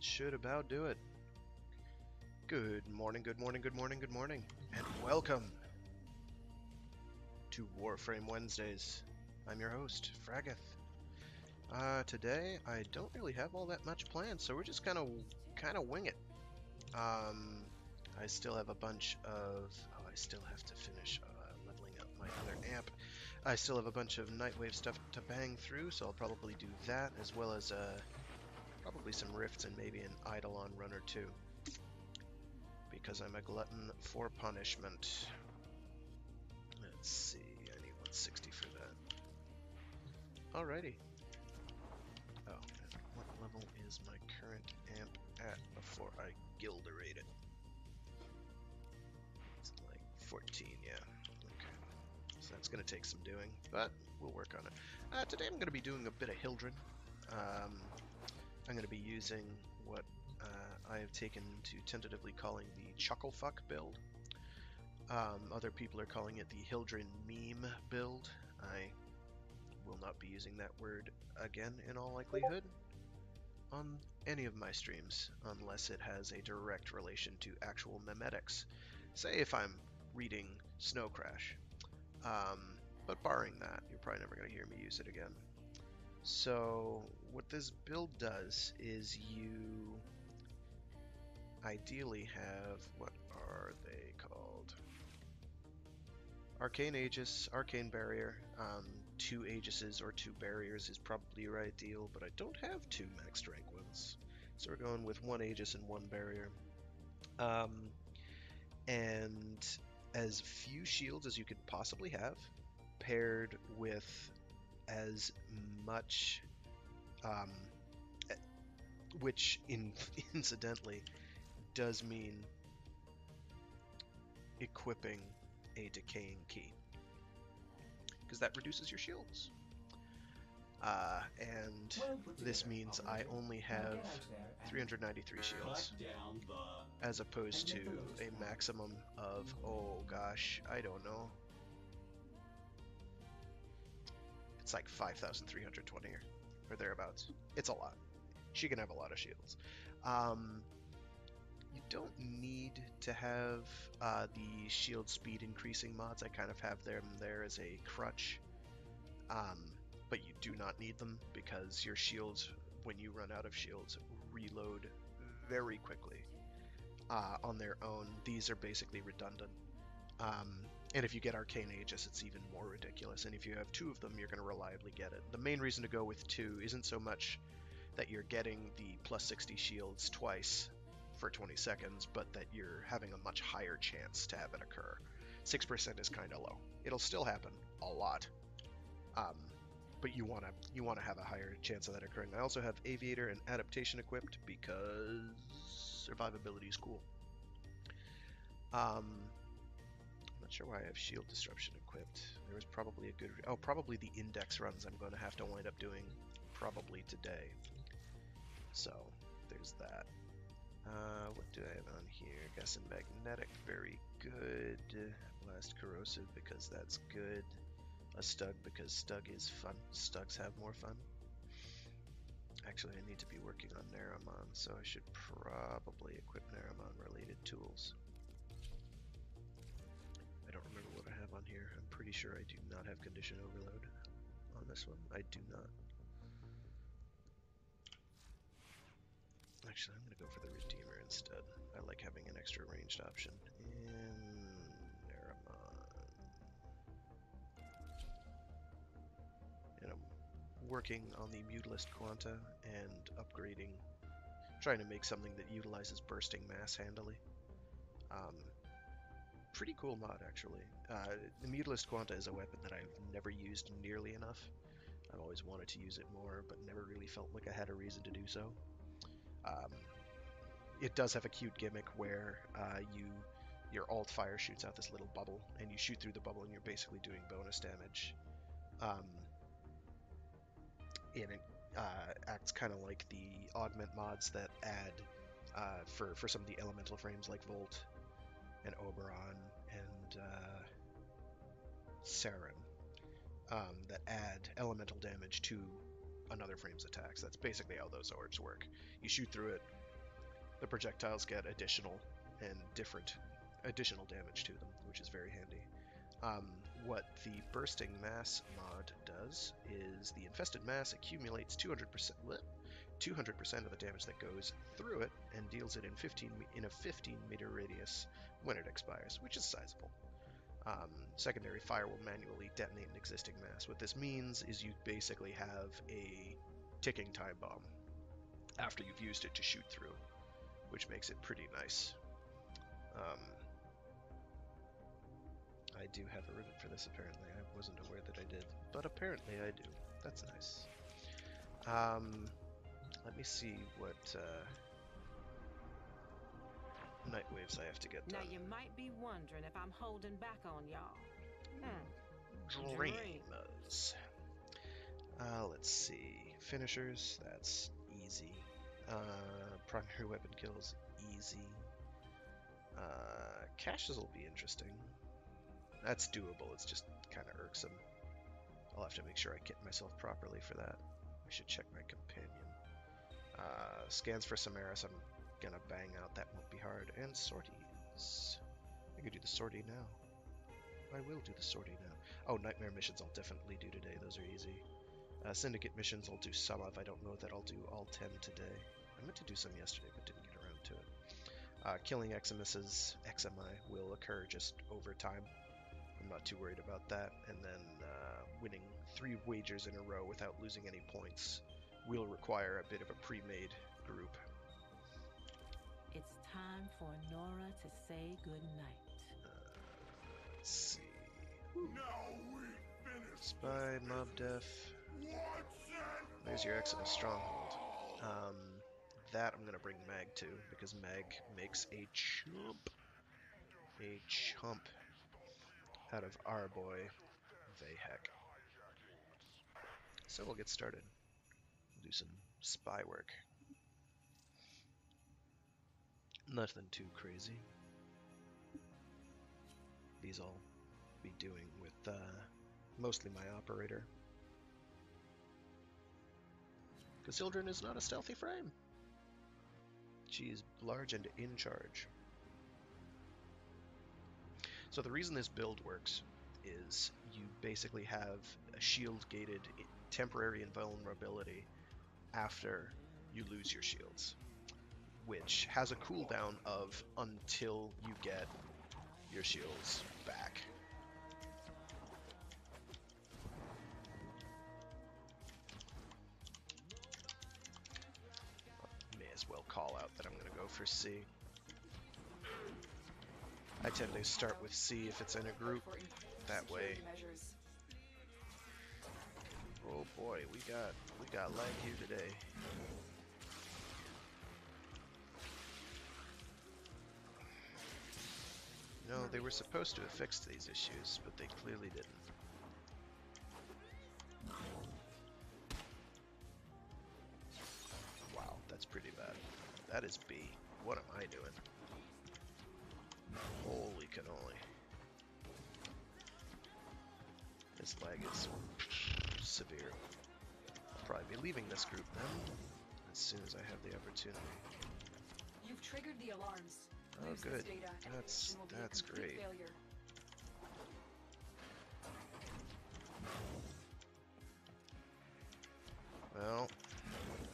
that should about do it. Good morning, good morning, good morning, good morning, and welcome to Warframe Wednesdays. I'm your host, Fraggoth. Today, I don't really have all that much planned, so we're just gonna wing it. I still have a bunch of... Oh, I still have to finish leveling up my other amp. I still have a bunch of Nightwave stuff to bang through, so I'll probably do that, as well as probably some rifts and maybe an Eidolon run or two. Because I'm a glutton for punishment. Let's see, I need 160 for that. Alrighty. Oh, and what level is my current amp at before I gilderate it? It's like 14, yeah. Okay. So that's going to take some doing, but we'll work on it. Today I'm going to be doing a bit of Hildren. I'm going to be using what I have taken to tentatively calling the Chucklefuck build. Other people are calling it the Hildren meme build. I will not be using that word again in all likelihood on any of my streams unless it has a direct relation to actual memetics. Say if I'm reading Snow Crash. But barring that, you're probably never going to hear me use it again. So what this build does is you ideally have, what are they called? Arcane Aegis, Arcane Barrier. 2 Aegises or 2 Barriers is probably your ideal, but I don't have 2 max rank ones. So we're going with 1 Aegis and 1 Barrier. And as few shields as you could possibly have, paired with as much, which incidentally does mean equipping a decaying key, because that reduces your shields. And this means I only have 393 shields, as opposed to a maximum of, oh gosh, I don't know, it's like 5,320 or thereabouts. It's a lot. She can have a lot of shields. You don't need to have the shield speed increasing mods. I kind of have them there as a crutch. But you do not need them because your shields, when you run out of shields, reload very quickly on their own. These are basically redundant. And if you get Arcane Aegis, it's even more ridiculous. And if you have 2 of them, you're going to reliably get it. The main reason to go with 2 isn't so much that you're getting the plus 60 shields twice for 20 seconds, but that you're having a much higher chance to have it occur. 6% is kind of low. It'll still happen a lot, but you want to have a higher chance of that occurring. I also have Aviator and Adaptation equipped because survivability is cool. I'm not sure why I have Shield Disruption equipped. There was probably a good... Oh, probably the index runs I'm going to have to wind up doing probably today. So, there's that. What do I have on here? Gas and Magnetic, very good. Blast Corrosive, because that's good. A Stug, because Stug is fun. Stugs have more fun. Actually, I need to be working on Naramon, so I should probably equip Naramon-related tools. I don't remember what I have on here. I'm pretty sure I do not have Condition Overload on this one. I do not. Actually, I'm going to go for the Redeemer instead. I like having an extra ranged option. And Naramon. And I'm working on the Mutalist Quanta and upgrading, trying to make something that utilizes bursting mass handily. Pretty cool mod, actually. The Mutalist Quanta is a weapon that I've never used nearly enough. I've always wanted to use it more, but never really felt like I had a reason to do so. It does have a cute gimmick where your alt fire shoots out this little bubble, and you shoot through the bubble, and you're basically doing bonus damage. And it acts kind of like the augment mods that add for some of the elemental frames like Volt and Oberon and Saren, that add elemental damage to another frame's attacks. That's basically how those orbs work. You shoot through it, the projectiles get additional and different additional damage to them, which is very handy. What the Bursting Mass mod does is the infested mass accumulates 200% of the damage that goes through it and deals it in a 15-meter radius when it expires, which is sizable. Secondary fire will manually detonate an existing mass. What this means is you basically have a ticking time bomb after you've used it to shoot through, which makes it pretty nice. I do have a ribbon for this, apparently. I wasn't aware that I did, but apparently I do. That's nice. Let me see what night waves I have to get done. Now you might be wondering if I'm holding back on y'all. Dreamers. Let's see. Finishers, that's easy. Primary weapon kills, easy. Caches will be interesting. That's doable, it's just kind of irksome. I'll have to make sure I kit myself properly for that. I should check my companion. Scans for Samaris, I'm gonna bang out, that won't be hard. And sorties. I could do the sortie now. I will do the sortie now. Oh, nightmare missions I'll definitely do today, those are easy. Syndicate missions I'll do some of, I don't know that I'll do all 10 today. I meant to do some yesterday, but didn't get around to it. Killing Eximus's XMI will occur just over time. I'm not too worried about that. And then winning 3 wagers in a row without losing any points will require a bit of a pre-made group. It's time for Nora to say goodnight. Let's see. Spy, Mob Def. There's your Eximus Stronghold. That I'm going to bring Mag to, because Mag makes a chump out of our boy, Vahek. So we'll get started. We'll do some spy work. Nothing too crazy. These I'll be doing with mostly my operator. Cassildren is not a stealthy frame. She is large and in charge. So the reason this build works is you basically have a shield-gated temporary invulnerability after you lose your shields, which has a cooldown of until you get your shields back. May as well call out that I'm going to go for C. I tend to start with C if it's in a group, that way. Oh boy, we got lag here today. No, they were supposed to have fixed these issues, but they clearly didn't. Wow, that's pretty bad. That is B. What am I doing? Holy cannoli. This lag is severe. I'll probably be leaving this group then, as soon as I have the opportunity. You've triggered the alarms. Oh good, that's great. Failure. Well,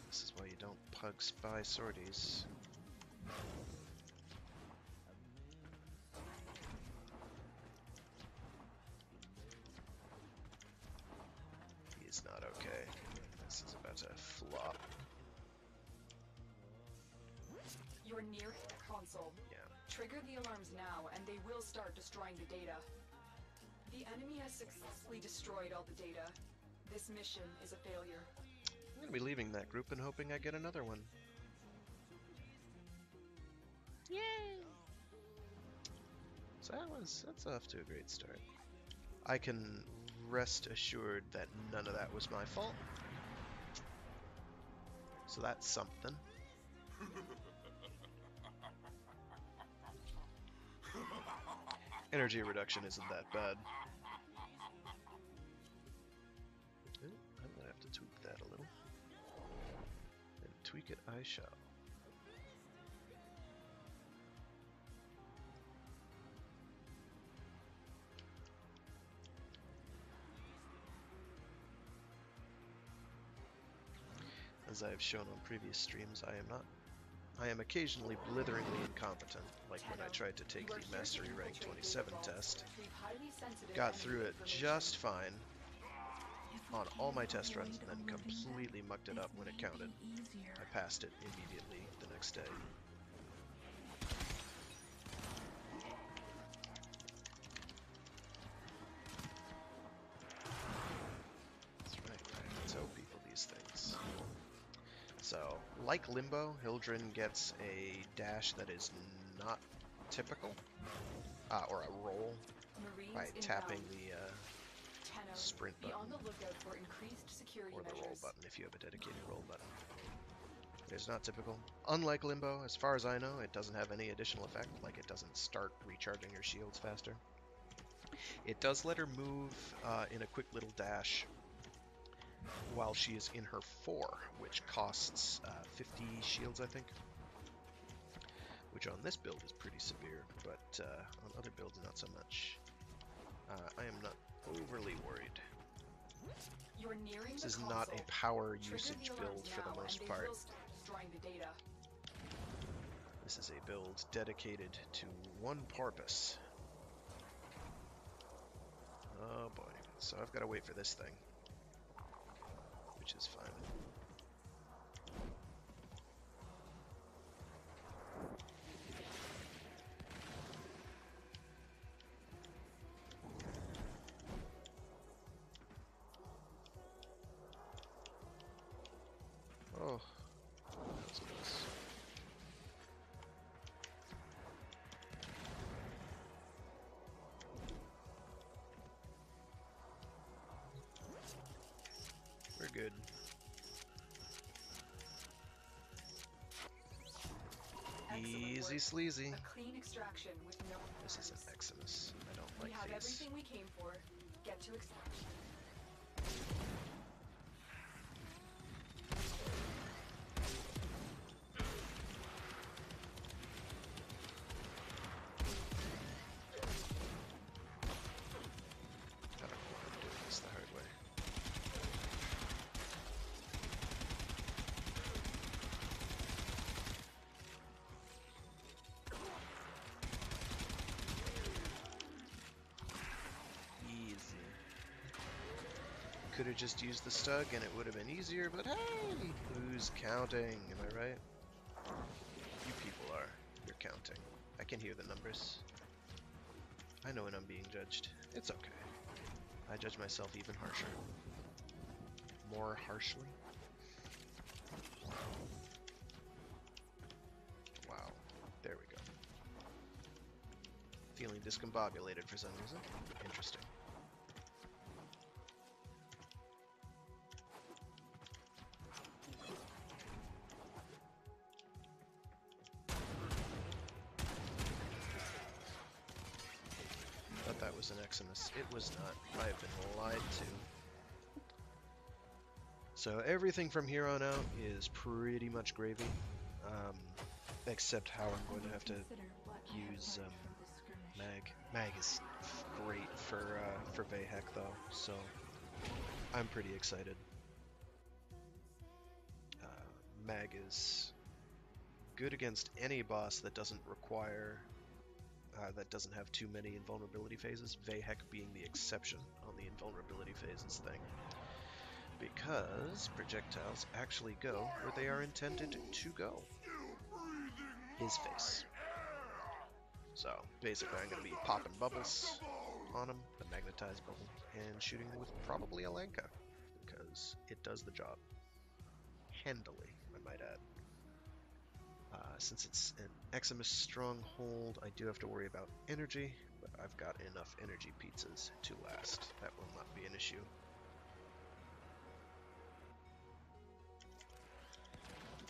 this is why you don't pug spy sorties. He's not okay. This is about to flop. You're near the console. Yeah. Trigger the alarms now, and they will start destroying the data. The enemy has successfully destroyed all the data. This mission is a failure. I'm gonna be leaving that group and hoping I get another one. Yay! So that's off to a great start. I can rest assured that none of that was my fault. So that's something. Energy reduction isn't that bad. I'm gonna have to tweak that a little. And tweak it I shall. as I've shown on previous streams, I am occasionally blitheringly incompetent, like when I tried to take the Mastery Rank 27 test. Got through it just fine on all my test runs, and then completely mucked it up when it counted. I passed it immediately the next day. That's right, I have to tell people these things. So, like Limbo, Hildren gets a dash that is not typical, or a roll, by tapping the sprint button, or the roll button if you have a dedicated roll button. It's not typical. Unlike Limbo, as far as I know, it doesn't have any additional effect, like it doesn't start recharging her shields faster. It does let her move in a quick little dash while she is in her 4, which costs 50 shields, I think. Which on this build is pretty severe, but on other builds not so much. I am not overly worried. This is not a power usage build for the most part. This is a build dedicated to one purpose. Oh boy, so I've got to wait for this thing, which is fine. Oh, that's close. We're good. Easy sleazy. A clean extraction with no This is an Eximus. I don't We like have these. everything we came for. Get to extraction. I don't know why I'm doing this the hard way. Easy. Could have just used the Stug and it would have been easier, but hey! Who's counting? Am I right? You people are. You're counting. I can hear the numbers. I know when I'm being judged. It's okay. I judge myself even harsher. More harshly. Wow. There we go. Feeling discombobulated for some reason. Interesting. Thought that was an Eximus. It was not. I have been lied to. So everything from here on out is pretty much gravy, except how I'm going to have to use Mag. Mag is great for Vahek though, so I'm pretty excited. Mag is good against any boss that doesn't require, that doesn't have too many invulnerability phases, Vahek being the exception on the invulnerability phases thing. Because projectiles actually go where they are intended to go. His face. So basically I'm going to be popping bubbles on him, the magnetized bubble, and shooting with probably a Lanka, because it does the job. Handily, I might add. Since it's an Eximus stronghold, I do have to worry about energy, but I've got enough energy pizzas to last. That will not be an issue.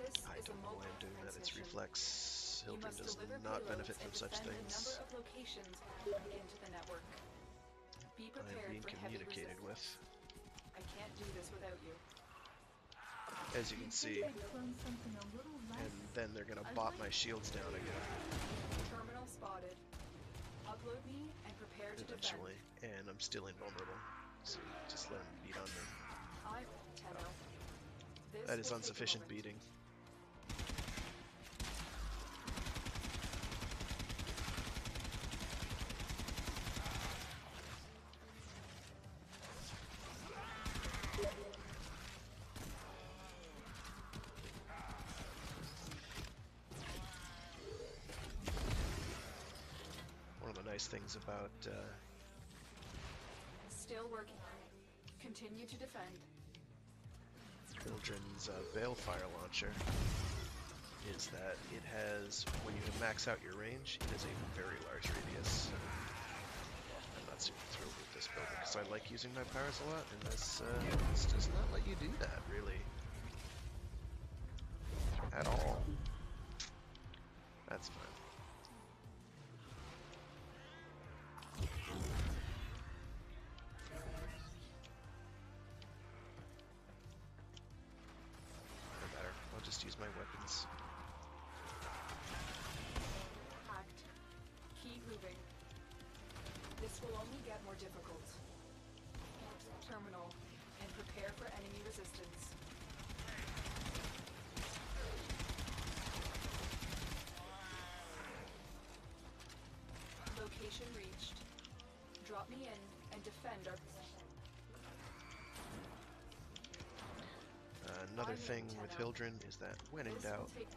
I don't know why I'm doing that, it's reflex. Hildren does not benefit from such things. I am being communicated with. I can't do this without you. As you can see. And then they're gonna bop my shields down again. Terminal spotted. Upload me and prepare to Eventually. And I'm still invulnerable. So just let them beat on me. I'm Tenno. This That is will take a insufficient moment. beating. One of the nice things about Still working. Continue to defend. Hildren's Balefire Launcher is that it has, when you max out your range, it has a very large radius. I'm not super thrilled with this build because I like using my powers a lot, and this does not let you do that, really. At all. That's fine. No matter. I'll just use my weapons. Act. Keep moving. This will only get more difficult. Terminal. And prepare for enemy resistance. Location reached. Drop me in and defend our position. Another thing with Hildren is that when in This will doubt, take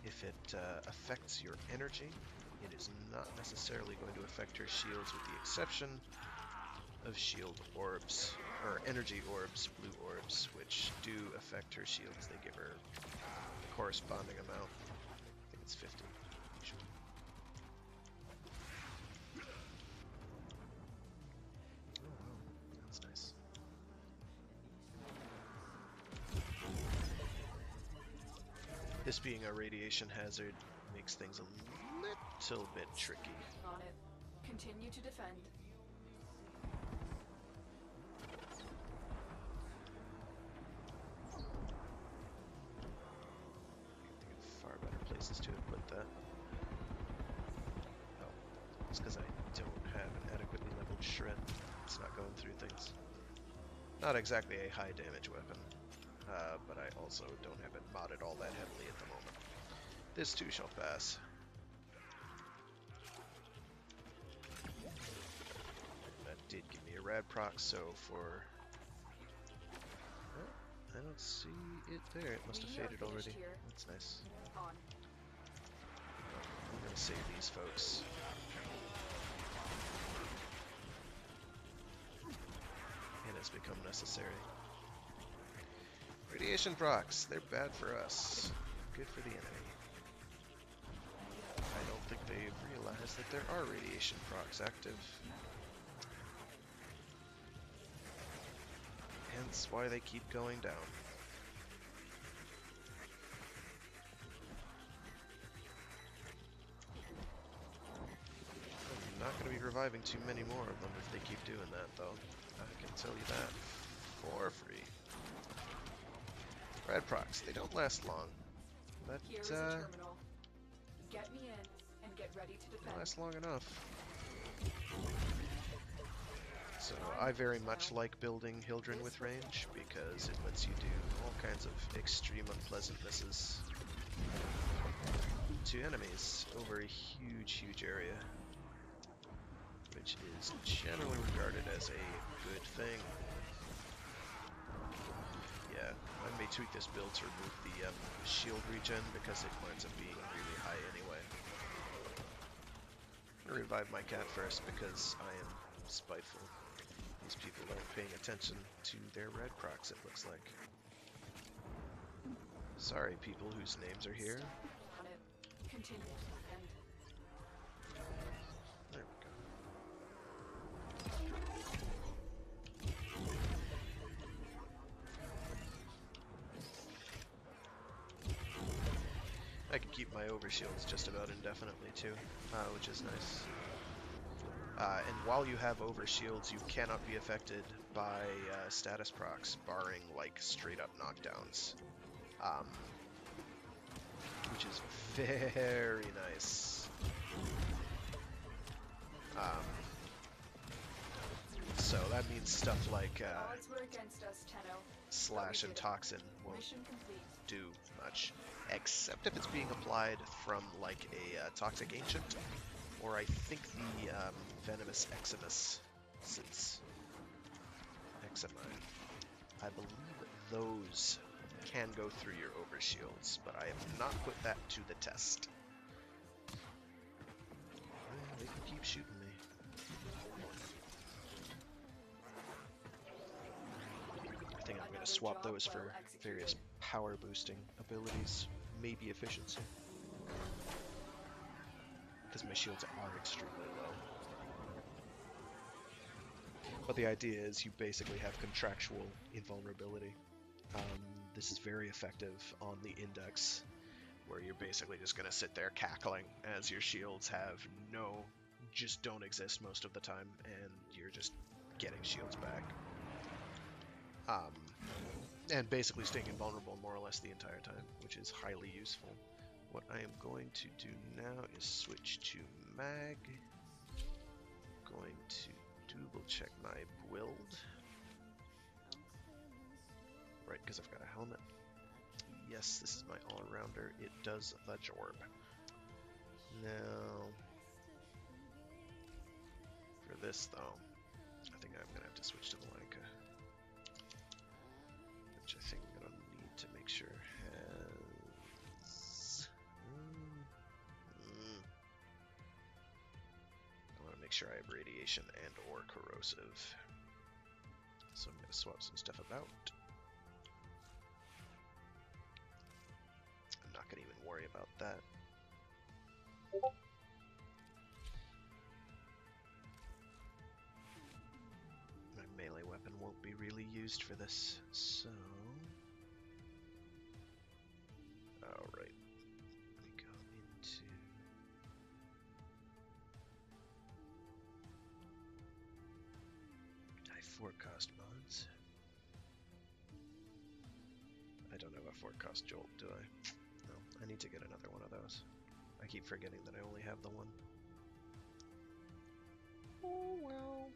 if it affects your energy, it is not necessarily going to affect her shields, with the exception of shield orbs, or energy orbs, blue orbs, which do affect her shields. They give her the corresponding amount. I think it's 50, usually. Oh wow, that's nice. This being a radiation hazard makes things a little bit tricky. on it. Continue to defend. I can think of far better places to have put that. Oh, it's because I don't have an adequately leveled shred. It's not going through things. Not exactly a high damage weapon, but I also don't have it modded all that heavily at the moment. This too shall pass. That did give me a rad proc, so for... Oh, I don't see it there. It must have We are faded finished already. here. That's nice. On. I'm gonna save these folks. It has become necessary. Radiation procs, they're bad for us. Good for the enemy. I don't think they've realized that there are radiation procs active. Hence why they keep going down. I'm not going to be reviving too many more of them if they keep doing that, though. I can tell you that for free. Rad procs, they don't last long. But Here is a terminal. Get me in and get ready to they defend. last long enough. So I very much like building Hildren with range because it lets you do all kinds of extreme unpleasantnesses to enemies over a huge, huge area, which is generally regarded as a good thing. Yeah, I may tweak this build to remove the shield regen because it winds up being really high anyway. I'm gonna revive my cat first because I am spiteful. These people aren't paying attention to their red procs, it looks like. Sorry, people whose names are here. On it. Continue to defend. There we go. I can keep my overshields just about indefinitely too, which is nice. And while you have overshields, you cannot be affected by status procs, barring like straight up knockdowns, which is very nice. So that means stuff like The odds were against us, Tenno. Slash and Toxin won't Mission complete. do much, except if it's being applied from like a Toxic Ancient, or I think the Venomous Eximus, since Examine. I believe those can go through your overshields, but I have not put that to the test. Well, they can keep shooting me. I think I'm going to swap those for various power boosting abilities, maybe efficiency. Because my shields are extremely low. But the idea is you basically have contractual invulnerability. This is very effective on the index, where you're basically just going to sit there cackling as your shields just don't exist most of the time, and you're just getting shields back. And basically staying invulnerable more or less the entire time, which is highly useful. What I am going to do now is switch to mag. Going to double check my build. Right, because I've got a helmet. Yes, this is my all-rounder. It does the job. Now, for this though, I think I'm gonna have to switch to the Leica, which I think I'm gonna need to make sure has. I want to make sure I have radiation and/or corrosive. So I'm gonna swap some stuff about. I'm not gonna even worry about that. My melee weapon won't be really used for this, so... Alright, let me go into... I forecast mods. I don't have a forecast jolt, do I? No, I need to get another one of those. I keep forgetting that I only have the one. Oh well.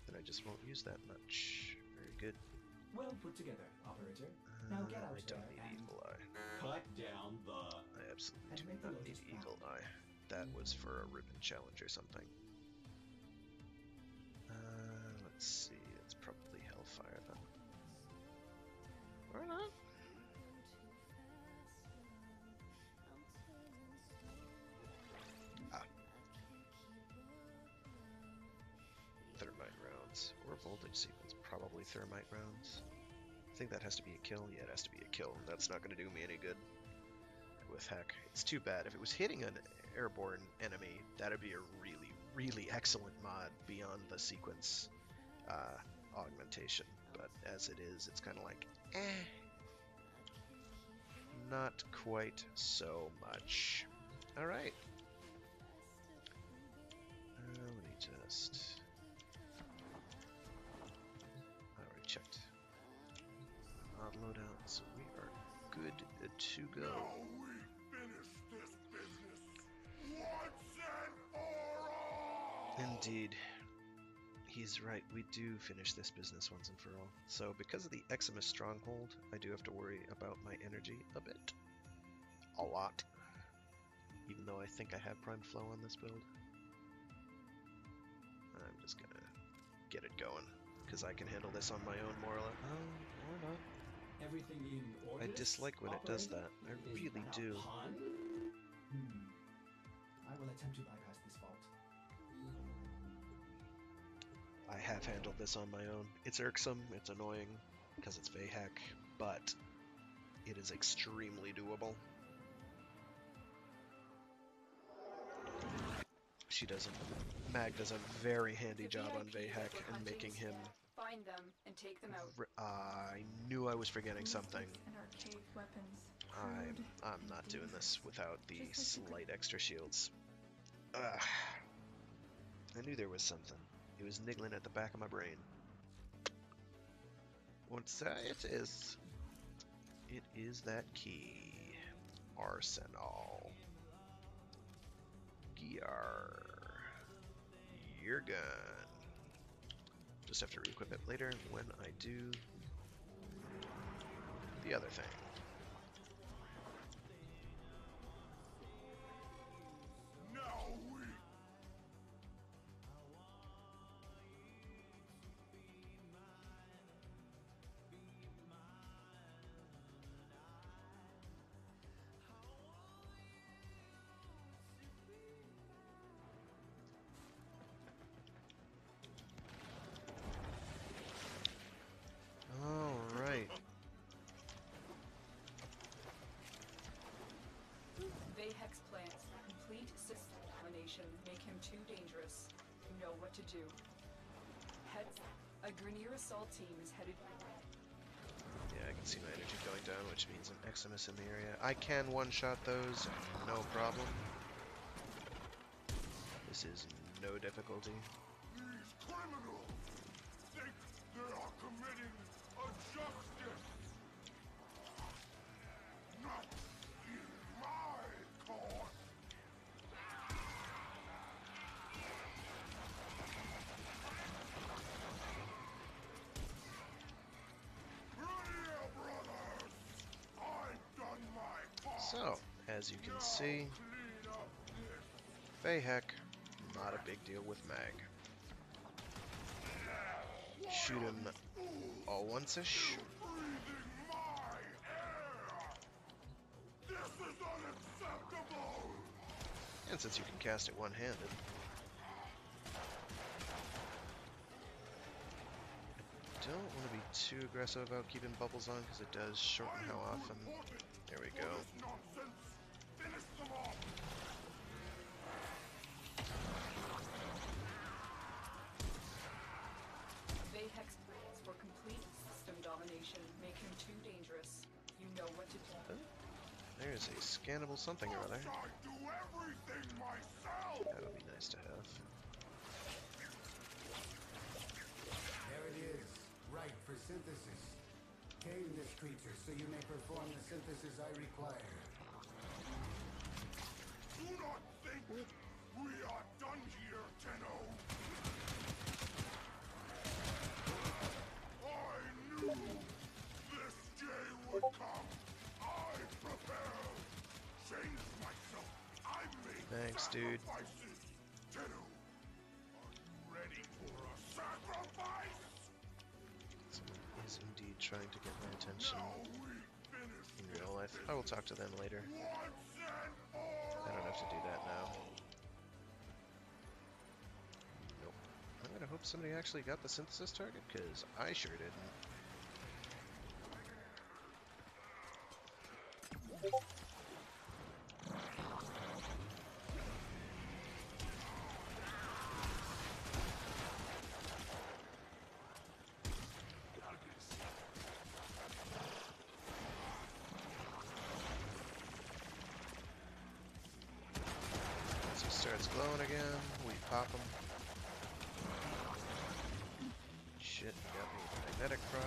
Then I just won't use that much. Very good. Well put together, operator. Now get out I don't there need and Eagle Eye. cut down the... I absolutely do and make the not need Lotus Eagle proud. Eye. That was for a ribbon challenge or something. Let's see. It's probably Hellfire then. Or not. Thermite rounds. Or voltage sequence. Probably thermite rounds. I think that has to be a kill. Yeah, it has to be a kill. That's not going to do me any good with heck. It's too bad. If it was hitting an airborne enemy, that would be a really, really excellent mod beyond the sequence augmentation. But as it is, it's kind of like, not quite so much. Alright. Let me just... I already checked. Mod loadout, so we are good to go. Now we finish this business once and for all. Indeed. He's right, we do finish this business once and for all. So because of the Eximus stronghold, I do have to worry about my energy a bit. A lot. Even though I think I have prime flow on this build. I'm just gonna get it going, because I can handle this on my own more or less. Oh, or not. Everything in order. I dislike when it does that. I really do. I will attempt to bypass this fault. I have handled this on my own. It's irksome, it's annoying, because it's Vahek, but it is extremely doable. Mag does a very handy job on Vahek and making him... Find them and take them out. I knew I was forgetting something. And archaic weapons. I'm not doing this without the slight extra shields. Ugh. I knew there was something. It was niggling at the back of my brain. What's that? It is. It is that key. Arsenal. Gear. Your gun. just have to re-equip it later when I do the other thing. Now we Alright. Vayhex plants. Complete system domination. Make him too dangerous. You know what to do. Heads. A Grineer assault team is headed. Yeah, I can see my energy going down, which means I'm Eximus in the area. I can one-shot those, no problem. This is no difficulty. these criminals think they are committing a justice. Not in my court. Grineer brothers, I've done my part. So, as you can see, Clean up this. Vayhek, not a big deal with Mag. Shoot him all once-ish. Breathing my air. This is unacceptable. And since you can cast it one-handed, I don't want to be too aggressive about keeping bubbles on because it does shorten how often. There we go. Nonsense. Finish them off. Vayhex plants for complete system domination. Make him too dangerous. You know what to do. There's a scannable something or other. I do everything myself. That would be nice to have. There it is. Right for synthesis. Tame this creature so you may perform the synthesis I require. Do not think we are done here, Tenno. I knew this day would come. I prepared. Changed myself. I made Thanks, dude. sacrifices. Tenno, are you ready for a sacrifice? Someone is indeed trying to get my attention Now we finish in real life. I will talk to them later. once and for I don't have to do that now. Nope. I'm gonna hope somebody actually got the synthesis target, because I sure didn't. Once he starts glowing again, we pop him. Shit, got me with magnetic proc.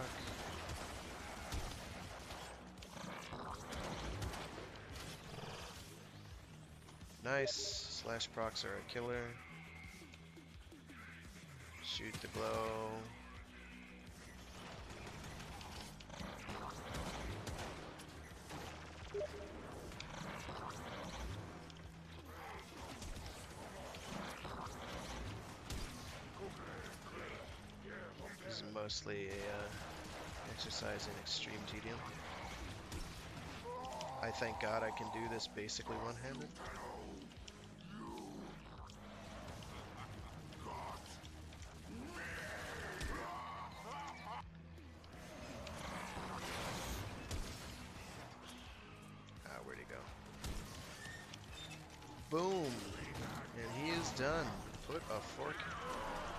Nice. Slash procs are a killer. Shoot the glow. This is mostly a exercise in extreme tedium. I thank God I can do this basically one-handed. Ah, where'd he go? Boom! And he is done. Put a fork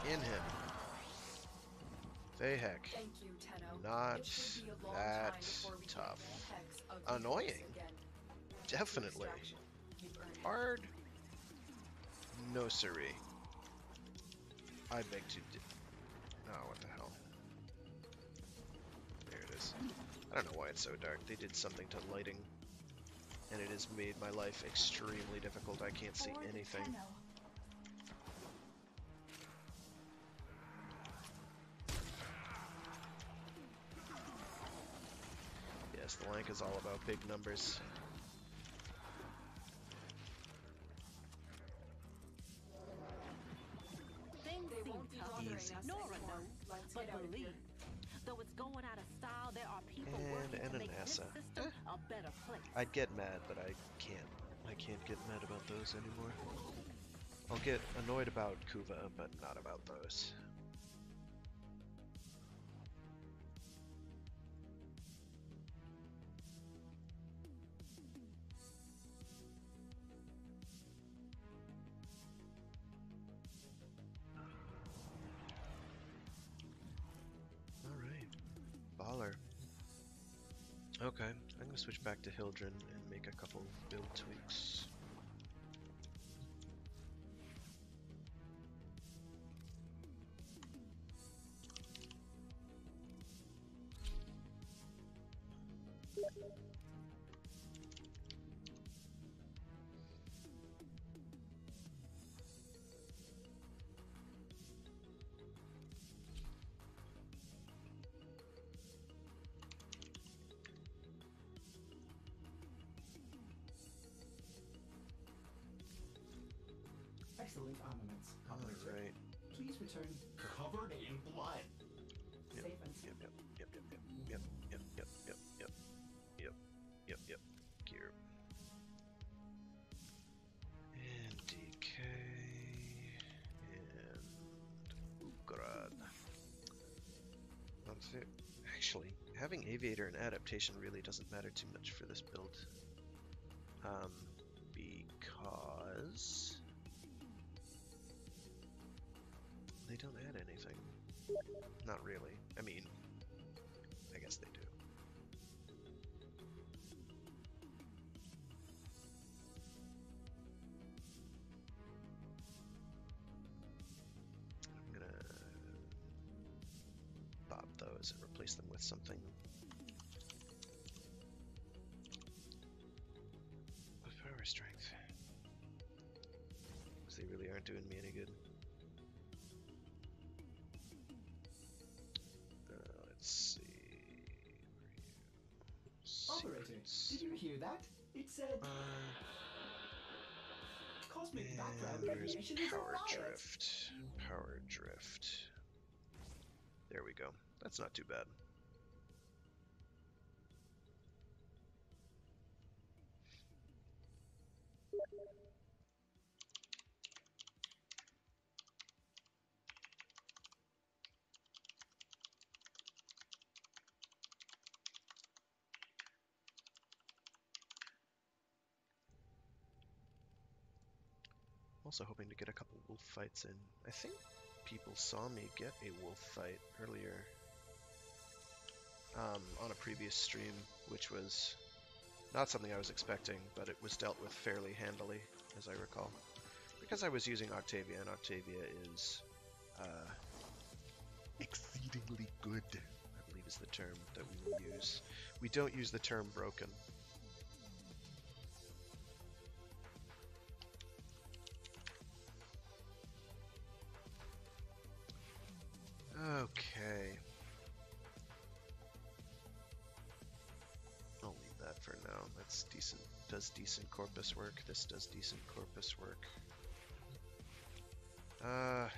in him. Vayhek. Thank you, Tenno. Not It should be a long that time before we can tough. Vayhex ugly Annoying. face again. Definitely. Distraction. You've earned it. Hard? No siree. I beg to di- Oh, what the hell. There it is. I don't know why it's so dark. They did something to lighting, and it has made my life extremely difficult. I can't see For the anything. Tenno. Yes, the Lank is all about big numbers. Things They seem won't be tough. bothering Easy. us Nora anymore. knows, Let's but get out of here. believe, though it's going out of style, there are people And working to make this Ananassa. system a better place. I'd get mad, but I can't. I can't get mad about those anymore. I'll get annoyed about Kuva, but not about those. Alright. Baller. Okay, I'm gonna switch back to Hildren and make a couple build tweaks. Excellent armaments, operator. Alright. Please return Covered in blood. Yep. safe and Yep, sound. yep, yep, yep, yep, yep, yep, yep, yep, yep, yep, yep, gear. And DK, and Ugrad. That's it. Actually, having Aviator and Adaptation really doesn't matter too much for this build. Because they don't add anything. Not really. I mean, I guess they do. I'm gonna pop those and replace them with something with power strength. Because they really aren't doing me any good. Let's see. Operator, Secrets. did you hear that? It said cosmic background And there's radiation is a power riot. drift. Power drift. There we go. That's not too bad. Also hoping to get a couple wolf fights in. I think people saw me get a wolf fight earlier on a previous stream, which was not something I was expecting, but it was dealt with fairly handily, as I recall. Because I was using Octavia, and Octavia is exceedingly good, I believe is the term that we will use. We don't use the term broken. Okay. I'll leave that for now. That's decent. Does decent corpus work. This does decent corpus work. Let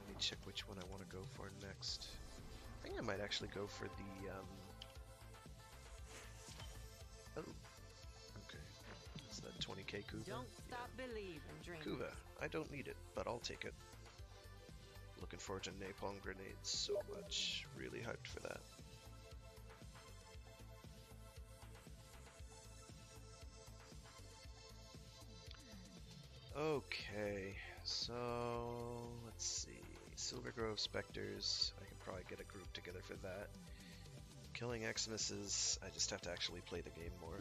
me check which one I want to go for next. I think I might actually go for the, oh, okay. It's that 20k Kuva. Don't stop believing, dreamers. Kuva. I don't need it, but I'll take it. Looking forward to napalm grenades so much. Really hyped for that. Okay, so let's see. Silver Grove Spectres. I can probably get a group together for that. Killing Eximuses. I just have to actually play the game more.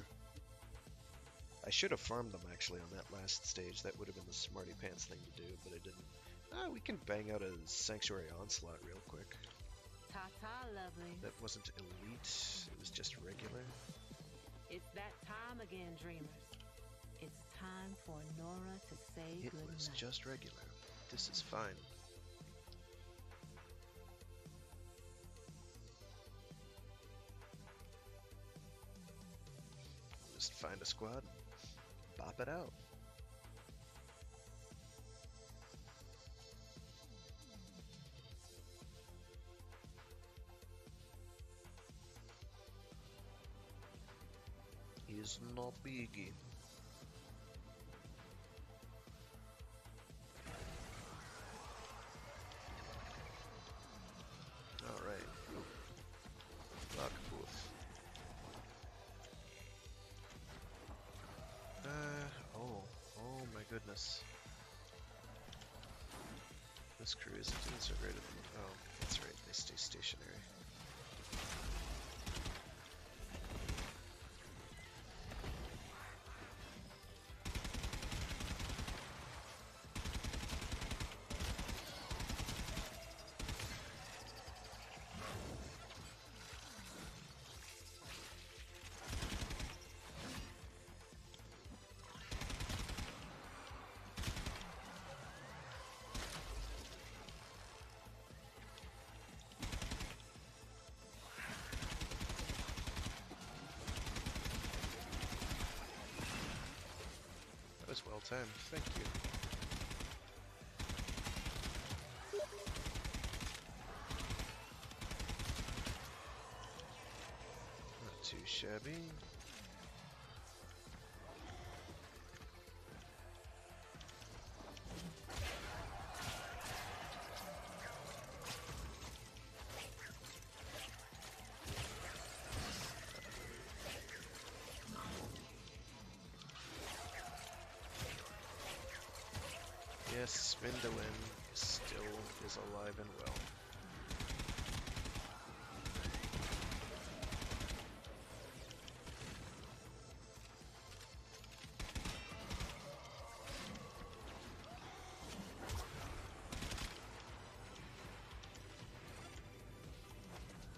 I should have farmed them actually on that last stage. That would have been the smarty pants thing to do, but I didn't. We can bang out a Sanctuary Onslaught real quick. Ta-ta, lovely. That wasn't elite, it was just regular. It's that time again, dreamers. It's time for Nora to say It goodnight. was just regular. This is fine. Just find a squad, bop it out. He's not biggie. Alright. Fraggoth. Oh my goodness. This crew isn't doing so great at the moment. Oh, that's right, they stay stationary. That was well timed, thank you. Not too shabby. Yes, Spindolin still is alive and well.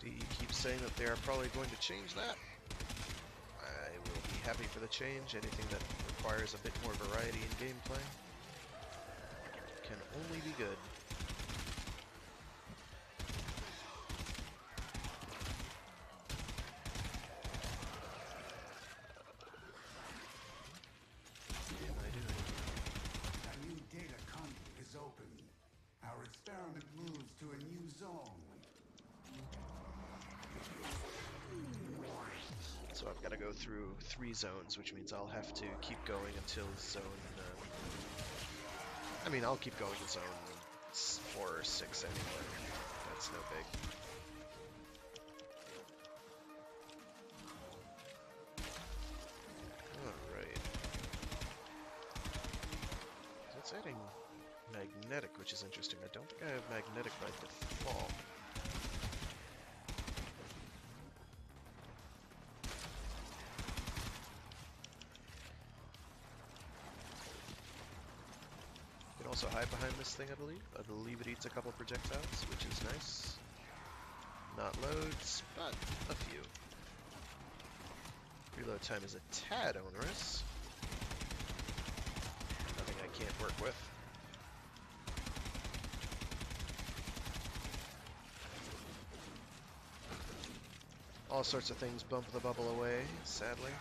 DE keeps saying that they are probably going to change that. I will be happy for the change. Anything that requires a bit more variety in gameplay can only be good. What am I doing? A new data conduit is open. Our experiment moves to a new zone. So I've got to go through 3 zones, which means I'll have to keep going until zone... I mean, I'll keep going to zone 4 or 6 anyway. That's no big. Alright. It's adding magnetic, which is interesting. I don't think I have magnetic by default. Also hide behind this thing, I believe. I believe it eats a couple projectiles, which is nice. Not loads, but a few. Reload time is a tad onerous. Nothing I can't work with. All sorts of things bump the bubble away, sadly.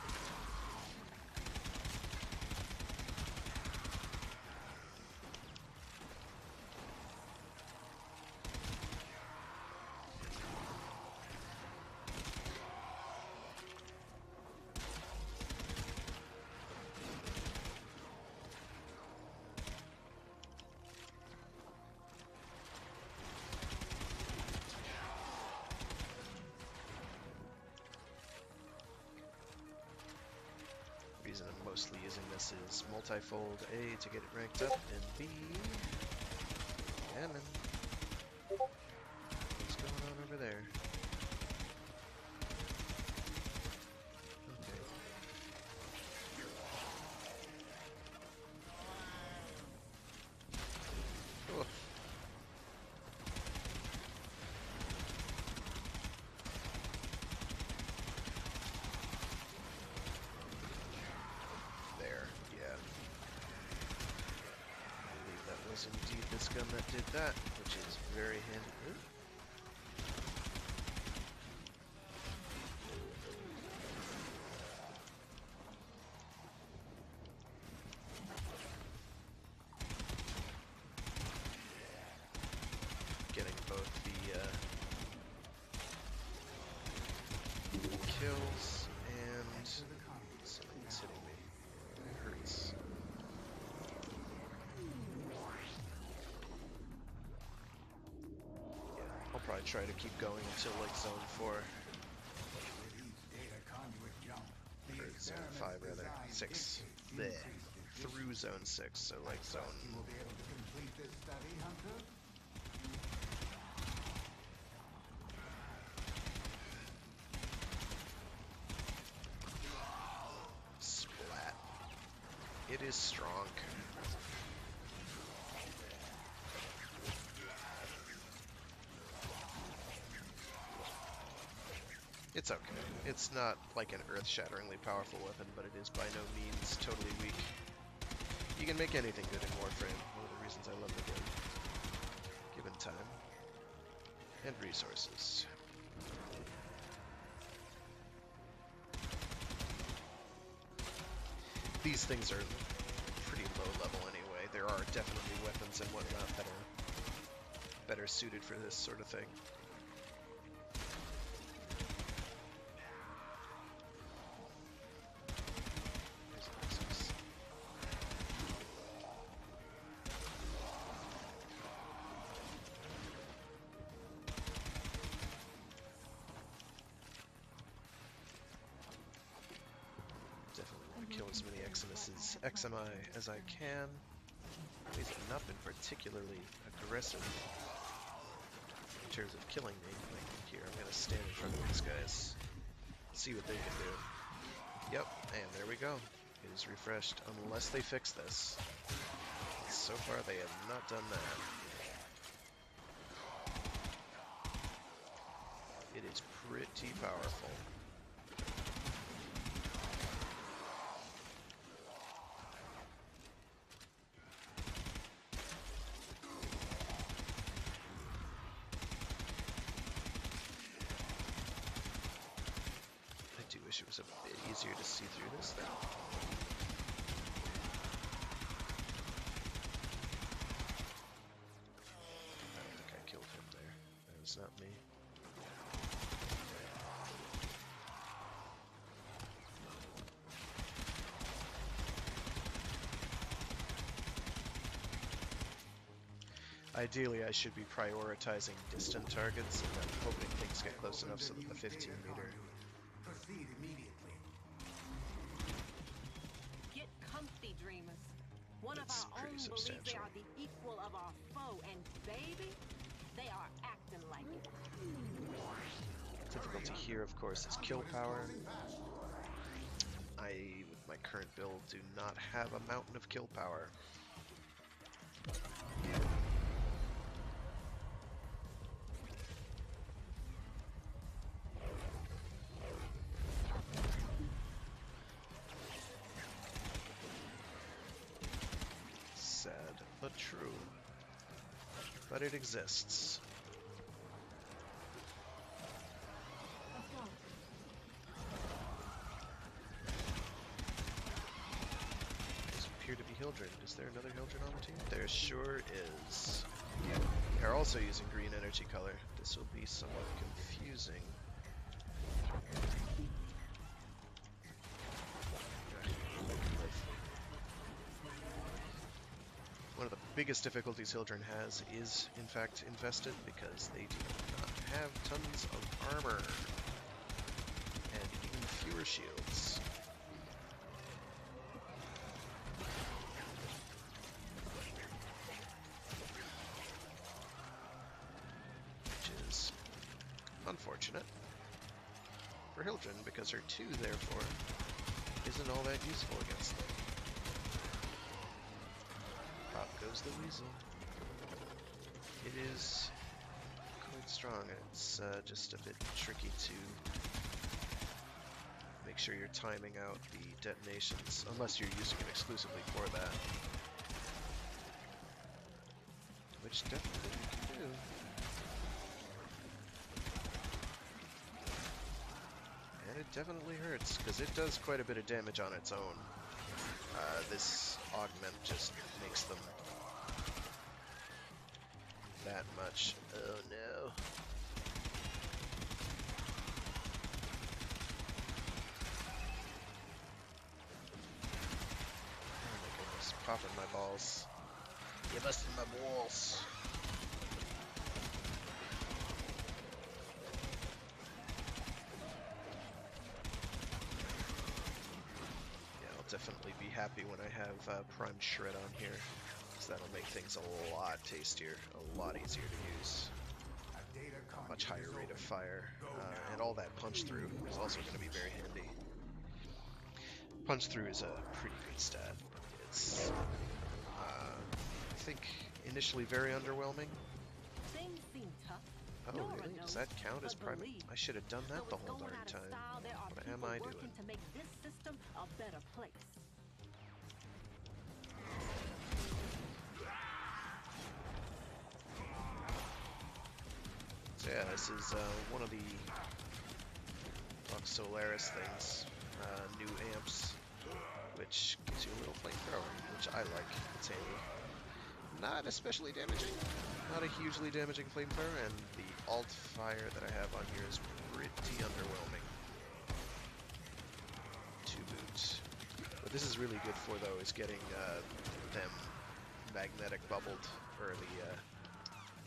The reason I'm mostly using this is multi-fold A to get it ranked up, and B... Damn it. What's going on over there? Okay. Oof. There, yeah. I believe that was indeed this gun that did that, which is very handy. Ooh. I try to keep going until like zone 4. With each data conduit jump, the Or zone experiment's 5 rather. design 6. dictates Bleh. increased efficiency. Through zone 6, so like zone... You will be able to complete this study, Hunter? Splat. It is strong. It's okay. It's not like an earth-shatteringly powerful weapon, but it is by no means totally weak. You can make anything good in Warframe, one of the reasons I love the game. Given time. And resources. These things are pretty low level anyway. There are definitely weapons and whatnot that are better suited for this sort of thing. Kill as many XMI as I can. These have not been particularly aggressive in terms of killing me. Like here, I'm gonna stand in front of these guys, see what they can do. Yep, and there we go. It is refreshed, unless they fix this. So far, they have not done that. It is pretty powerful. Wish it was a bit easier to see through this thing. I don't think I killed him there. That was not me. Ideally, I should be prioritizing distant targets, and then hoping things get close enough so that the 15 meter. Proceed immediately. Get comfy, dreamers. One It's of our pretty own believes they substantial. are the equal of our foe, and baby, they are acting like it. Difficulty here, of course, is kill power. I, with my current build, do not have a mountain of kill power. Sad, but true. But it exists. These appear to be Hildred. Is there another Hildred on the team? There sure is. They're also using green energy color. This will be somewhat confusing. One of the biggest difficulties Hildren has is, in fact, infested because they do not have tons of armor and even fewer shields. Which is unfortunate for Hildren because her 2, therefore, isn't all that useful against them. Pop goes the weasel. It is quite strong. It's just a bit tricky to make sure you're timing out the detonations, unless you're using it exclusively for that. Which definitely you can do. And it definitely hurts, because it does quite a bit of damage on its own. This augment just makes them that much. Oh no. Oh my goodness, popping my balls. You busted my balls. definitely be happy when I have Prime Shred on here, because that'll make things a lot tastier, a lot easier to use. A much higher rate of fire, and all that punch through is also going to be very handy. Punch through is a pretty good stat. It's, I think, initially very underwhelming. Things seem tough. Oh, Nora really? knows, Does that count as but prime? believe, I should have done that the though it's whole going darn out of time. style, there are What people am I working doing? to make this system a better place. So yeah, this is one of the Lux Solaris things, new amps, which gives you a little flamethrower, which I like. It's handy. Not especially damaging, not a hugely damaging flamethrower, and the alt fire that I have on here is pretty underwhelming. To boot. What this is really good for, though, is getting them magnetic bubbled, or the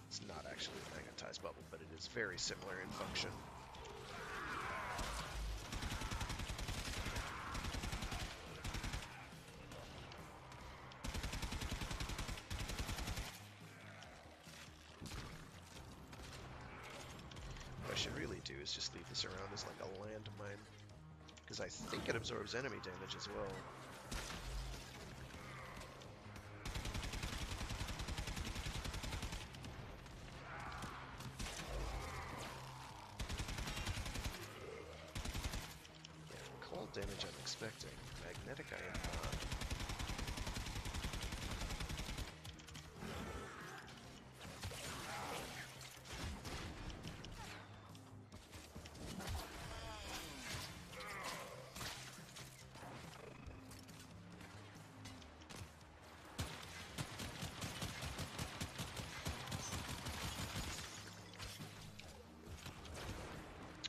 it's not actually a magnetized bubble, but it is very similar in function. What I should really do is just leave this around as like a landmine, because I think it absorbs enemy damage as well. Cold damage I'm expecting. Magnetic I am not.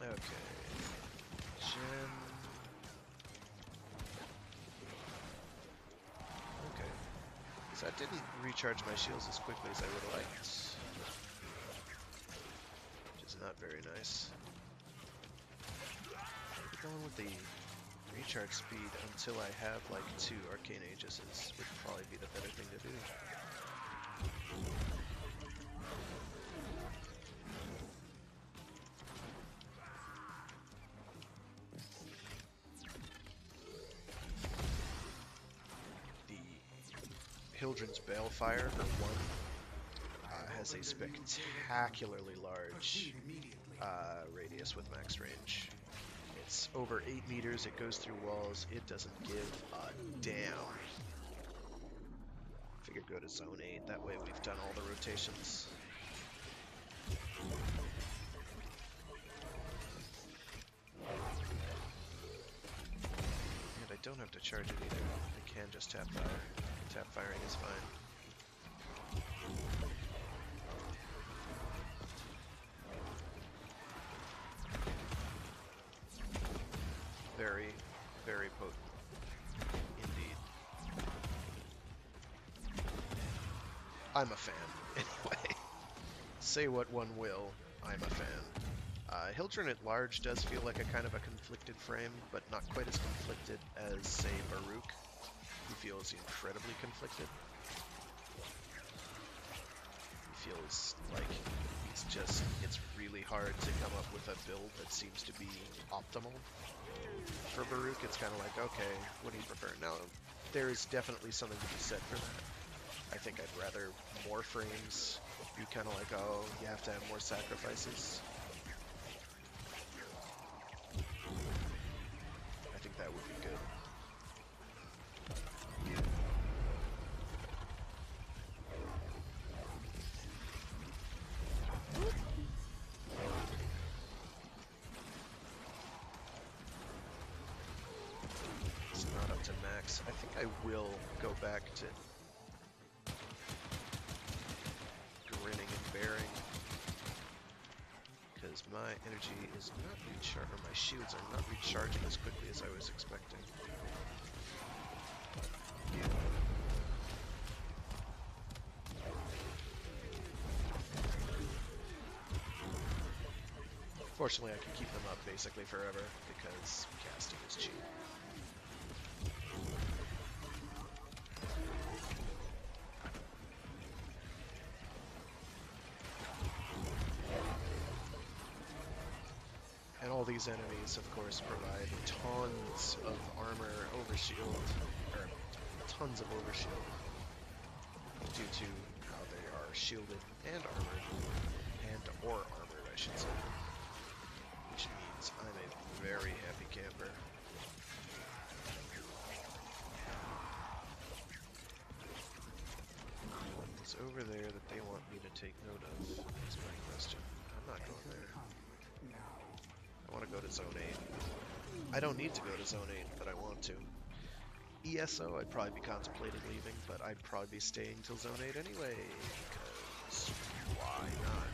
Okay. Gem. Okay. Because that didn't recharge my shields as quickly as I would have liked. Which is not very nice. Maybe going with the recharge speed until I have like 2 Arcane Aegis would probably be the better thing to do. Hildren's Balefire, her one, has a spectacularly large radius with max range. It's over 8 meters, it goes through walls, it doesn't give a damn. Figured go to zone 8, that way we've done all the rotations. And I don't have to charge it either, I can just tap fire. Tap firing is fine. Very, very potent. Indeed. I'm a fan, anyway. Say what one will, I'm a fan. Hildren at large does feel like a kind of a conflicted frame, but not quite as conflicted as, say, Baruch. He feels incredibly conflicted. He feels like it's really hard to come up with a build that seems to be optimal. For Baruch, it's kind of like, okay, what do you prefer? Now, there is definitely something to be said for that. I think I'd rather more frames be kind of like, oh, you have to have more sacrifices. I think that would be good. It's not up to max. I think I will go back to grinning and bearing, because my energy is not recharging, or my shields are not recharging as quickly as I was expecting. Fortunately, I can keep them up basically forever, because casting is cheap. And all these enemies, of course, provide tons of armor overshield, or tons of overshield, due to how they are shielded and armored, or armored, I should say. Which means I'm a very happy camper. What's over there that they want me to take note of is my question. I'm not going there. I want to go to Zone 8. I don't need to go to Zone 8, but I want to. ESO, I'd probably be contemplating leaving, but I'd probably be staying till Zone 8 anyway, because why not?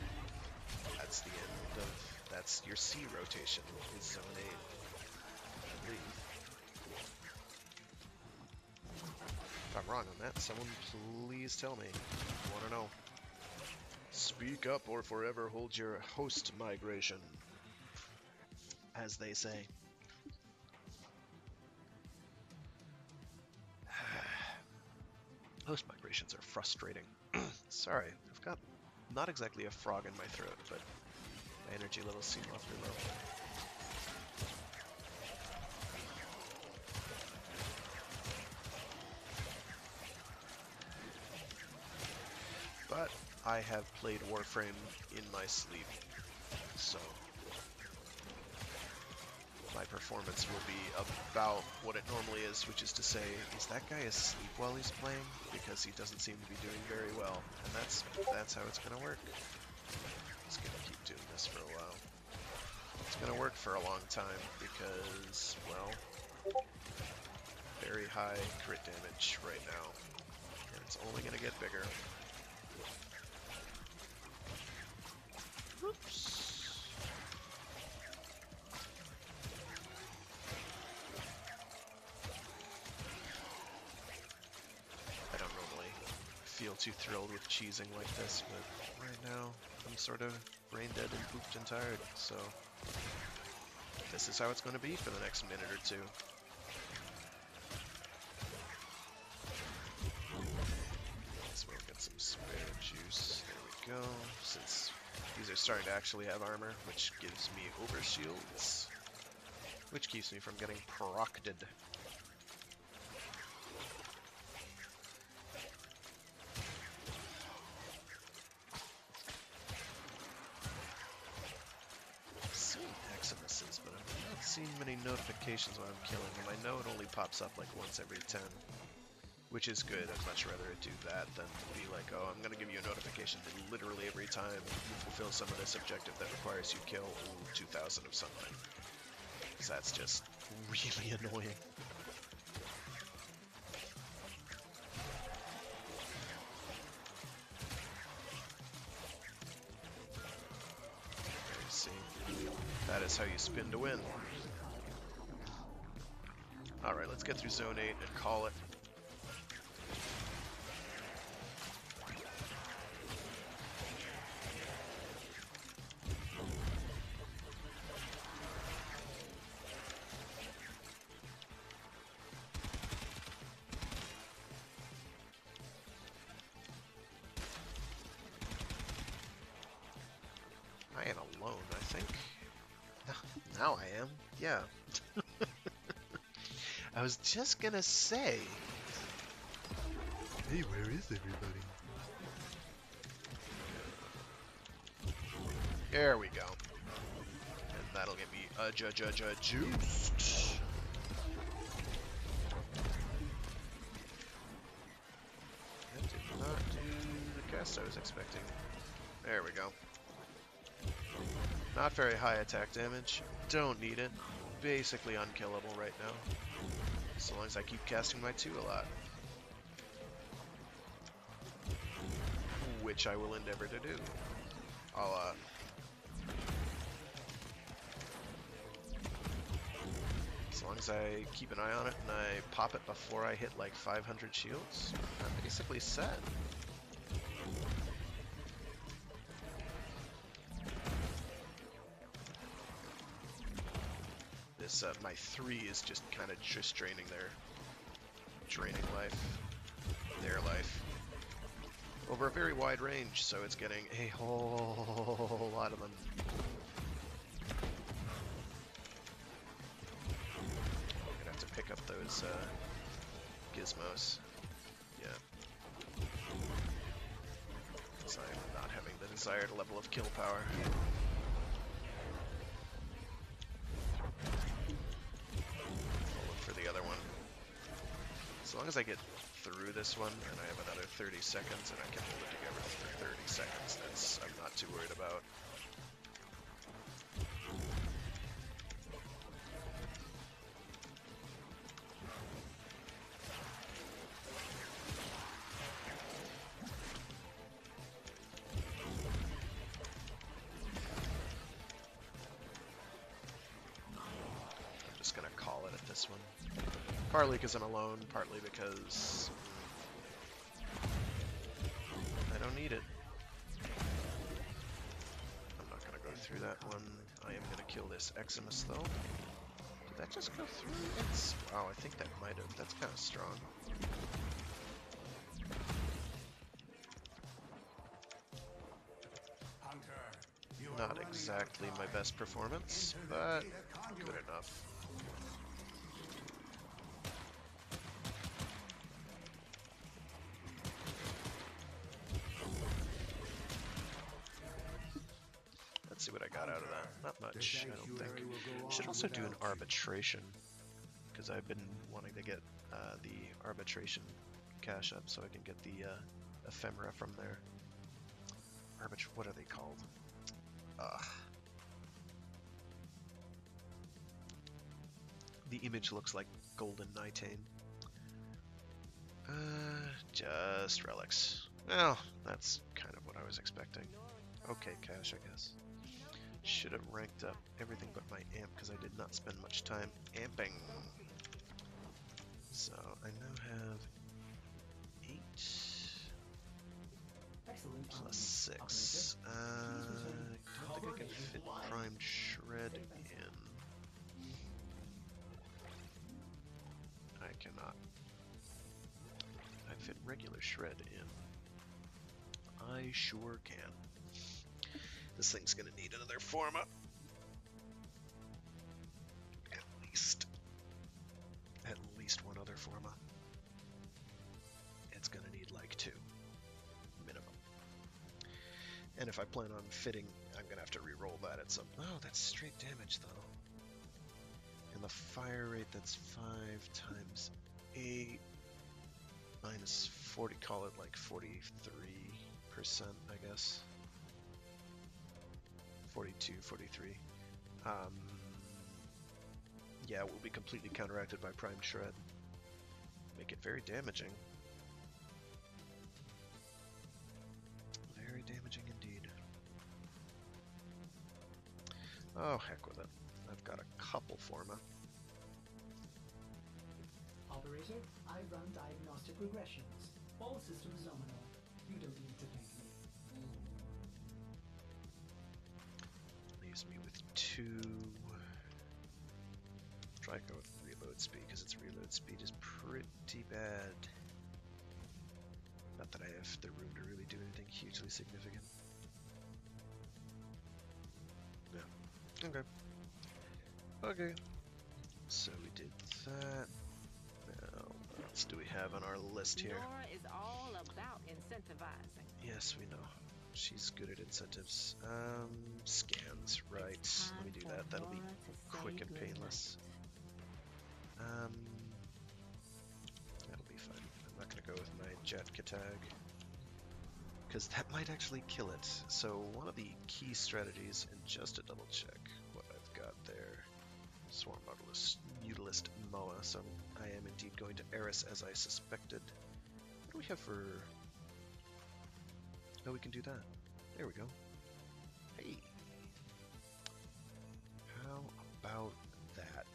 That's the end of, that's your C rotation, is Zone 8, I believe. If I'm wrong on that, someone please tell me. I want to know. Speak up or forever hold your host migration, as they say. Host migrations are frustrating. Sorry, I've got not exactly a frog in my throat, but my energy levels seem awfully low. But I have played Warframe in my sleep, so my performance will be about what it normally is, which is to say, is that guy asleep while he's playing? Because he doesn't seem to be doing very well, and that's how it's gonna work. Just gonna keep doing this for a while. It's gonna work for a long time because, well, very high crit damage right now, and it's only gonna get bigger. Oops. I don't normally feel too thrilled with cheesing like this, but right now I'm sort of brain dead and pooped and tired, so this is how it's going to be for the next minute or two. Let's get some spare juice. There we go. Since these are starting to actually have armor, which gives me overshields, which keeps me from getting procted. I've seen Eximuses, but I've not seen many notifications when I'm killing them. I know it only pops up like once every 10. Which is good. I'd much rather it do that than be like, oh, I'm going to give you a notification that literally every time you fulfill some of this objective that requires you kill 2,000 of something. Because that's just really annoying. There you see. That is how you spin to win. Alright, let's get through Zone 8 and call it. I am alone, I think. Now I am. Yeah. I was just gonna say. Hey, where is everybody? There we go. And that'll get me juiced. That did not do the cast I was expecting. There we go. Not very high attack damage. Don't need it. Basically unkillable right now. So long as I keep casting my 2 a lot. Which I will endeavor to do. I'll, as long as I keep an eye on it and I pop it before I hit like 500 shields, I'm basically set. This, my 3 is just kind of just draining life, their life, over a very wide range, so it's getting a whole lot of them. these gizmos. Yeah. Because I'm not having the desired level of kill power. I'll look for the other one. As long as I get through this one, and I have another 30 seconds, and I can hold it together for 30 seconds, I'm not too worried about. I'm just gonna call it at this one. Partly because I'm alone, partly because I don't need it. I'm not going to go through that one. I am going to kill this Eximus though. Did that just go through? It's, wow, I think that might have. That's kind of strong. Not exactly my best performance, but good enough. Let's see what I got out of that. Not much, I don't think. I should also do an arbitration, because I've been wanting to get the arbitration cash up so I can get the ephemera from there. What are they called? The image looks like golden nitane. Just relics. Well, that's kind of what I was expecting. Okay, cash, I guess. Should have ranked up everything but my amp because I did not spend much time amping. So I now have 8 plus 6. I don't think I can fit primed shred in. I cannot. I fit regular shred in. I sure can. This thing's gonna need another forma. At least one other forma. It's gonna need like 2. Minimum. And if I plan on fitting, I'm gonna have to re-roll that at some... Oh, that's straight damage though. And the fire rate, that's 5 times 8 minus 40, call it like 43%, I guess. 42, 43. Yeah, it will be completely counteracted by primed shred. Make it very damaging. Very damaging indeed. Oh, heck with it. I've got a couple forma. Operator, I run diagnostic regressions. All systems nominal. You don't need to thank me. Leaves me with 2. Try to go with reload speed because its reload speed is pretty bad. Not that I have the room to really do anything hugely significant. Yeah. Okay. Okay. So we did that. Now, what else do we have on our list here? Nora is all about incentivizing. Yes, we know. She's good at incentives. Scans, right. Let me do that. That'll be quick and painless. That'll be fun. I'm not gonna go with my Jet Katag, because that might actually kill it. So one of the key strategies, and just to double check what I've got there, Swarm Mutilist Moa, so I am indeed going to Eris as I suspected. What do we have for... Oh, we can do that. There we go. Hey! How about that?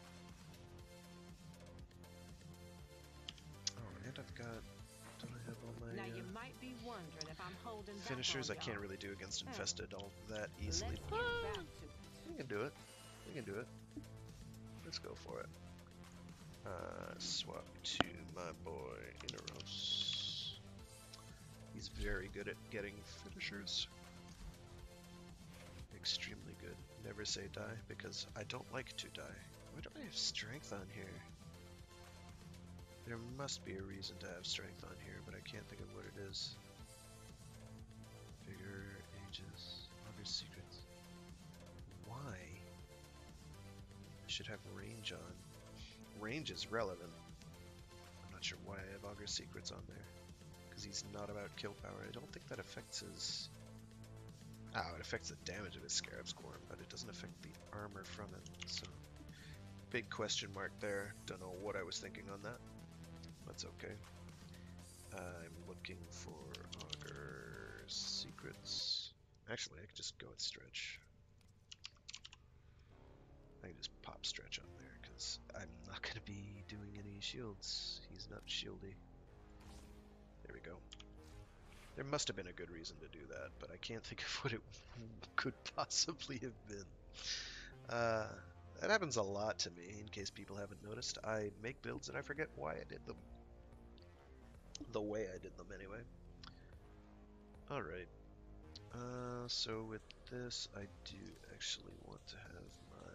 Oh, and I've got... Don't I have all my... Now you might be wondering if I'm holding finishers I back on can't y'all. really do against Infested all that easily. Let's get back to it. We can do it. We can do it. Let's go for it. Swap to my boy Inaros. He's very good at getting finishers. Extremely good. Never say die because I don't like to die. Why don't I have strength on here? There must be a reason to have strength on here, but I can't think of what it is. Vigor, ages, Augur's secrets. Why? I should have range on. Range is relevant. I'm not sure why I have Augur's secrets on there. Because he's not about kill power. I don't think that affects his... Oh, it affects the damage of his Scarab's Corn, but it doesn't affect the armor from it. So, big question mark there. Don't know what I was thinking on that. That's okay. I'm looking for Augur's secrets. Actually, I could just go with stretch. I can just pop stretch on there because I'm not going to be doing any shields. He's not shieldy. There we go. There must have been a good reason to do that, but I can't think of what it could possibly have been. That happens a lot to me, in case people haven't noticed. I make builds and I forget why I did them. The way I did them, anyway. Alright. So with this, I do actually want to have my...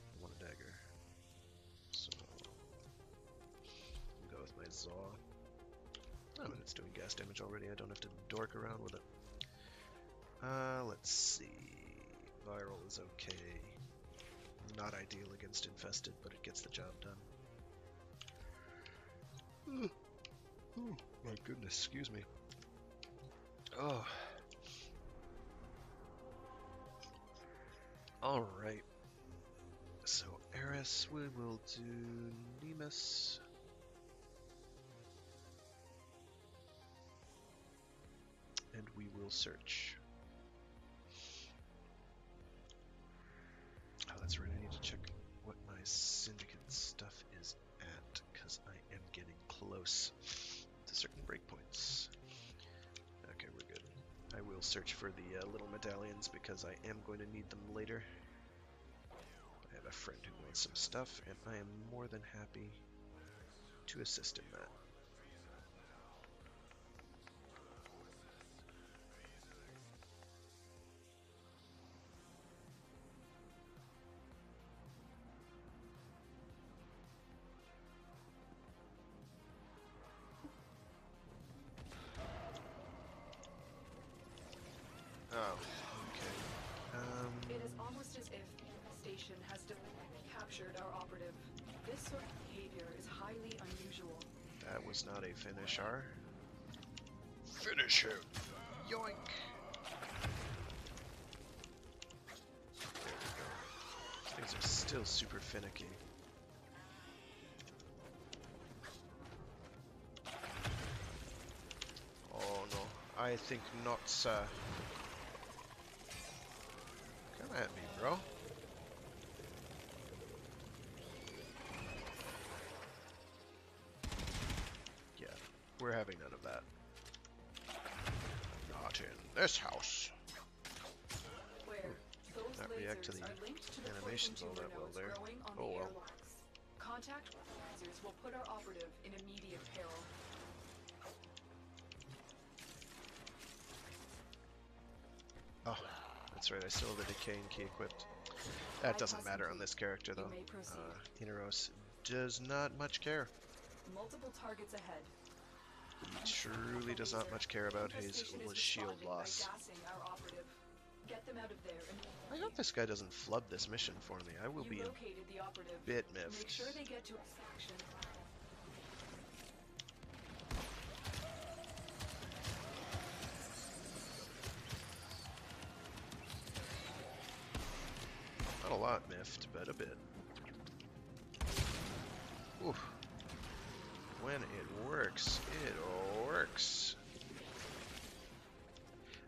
I want a dagger. So, I'll go with my Zaw. Oh, and it's doing gas damage already. I don't have to dork around with it. Let's see. Viral is okay. Not ideal against infested, but it gets the job done. Oh, my goodness, excuse me. Oh. Alright. So, Eris, we will do Nemus. And we will search. Oh, that's right, I need to check what my syndicate stuff is at, because I am getting close to certain breakpoints. Okay, we're good. I will search for the little medallions, because I am going to need them later. I have a friend who wants some stuff, and I am more than happy to assist in that. Oh, okay. It is almost as if the station has captured our operative. This sort of behavior is highly unusual. That was not a finisher. Finish him! Yoink! There we go. Things are still super finicky. Oh no, I think not, sir. Come at me, bro. Yeah, we're having none of that. Not in this house. Where those Not react to lasers the are linked to the animations poison all that tumor well nodes there. growing on Oh the well. airlocks. Contact lasers will put our operative in immediate peril. Oh, that's right, I still have the decaying key equipped. That doesn't matter on this character though. Inaros does not much care. Multiple targets ahead. He truly does not much care about his Infestation is shield responding by loss. gassing our operative. Get them out of there and I hope this guy doesn't flub this mission for me. I will be you a located the operative. bit Make miffed. sure they get to extraction. Not a lot miffed, but a bit. Oof. When it works, it works.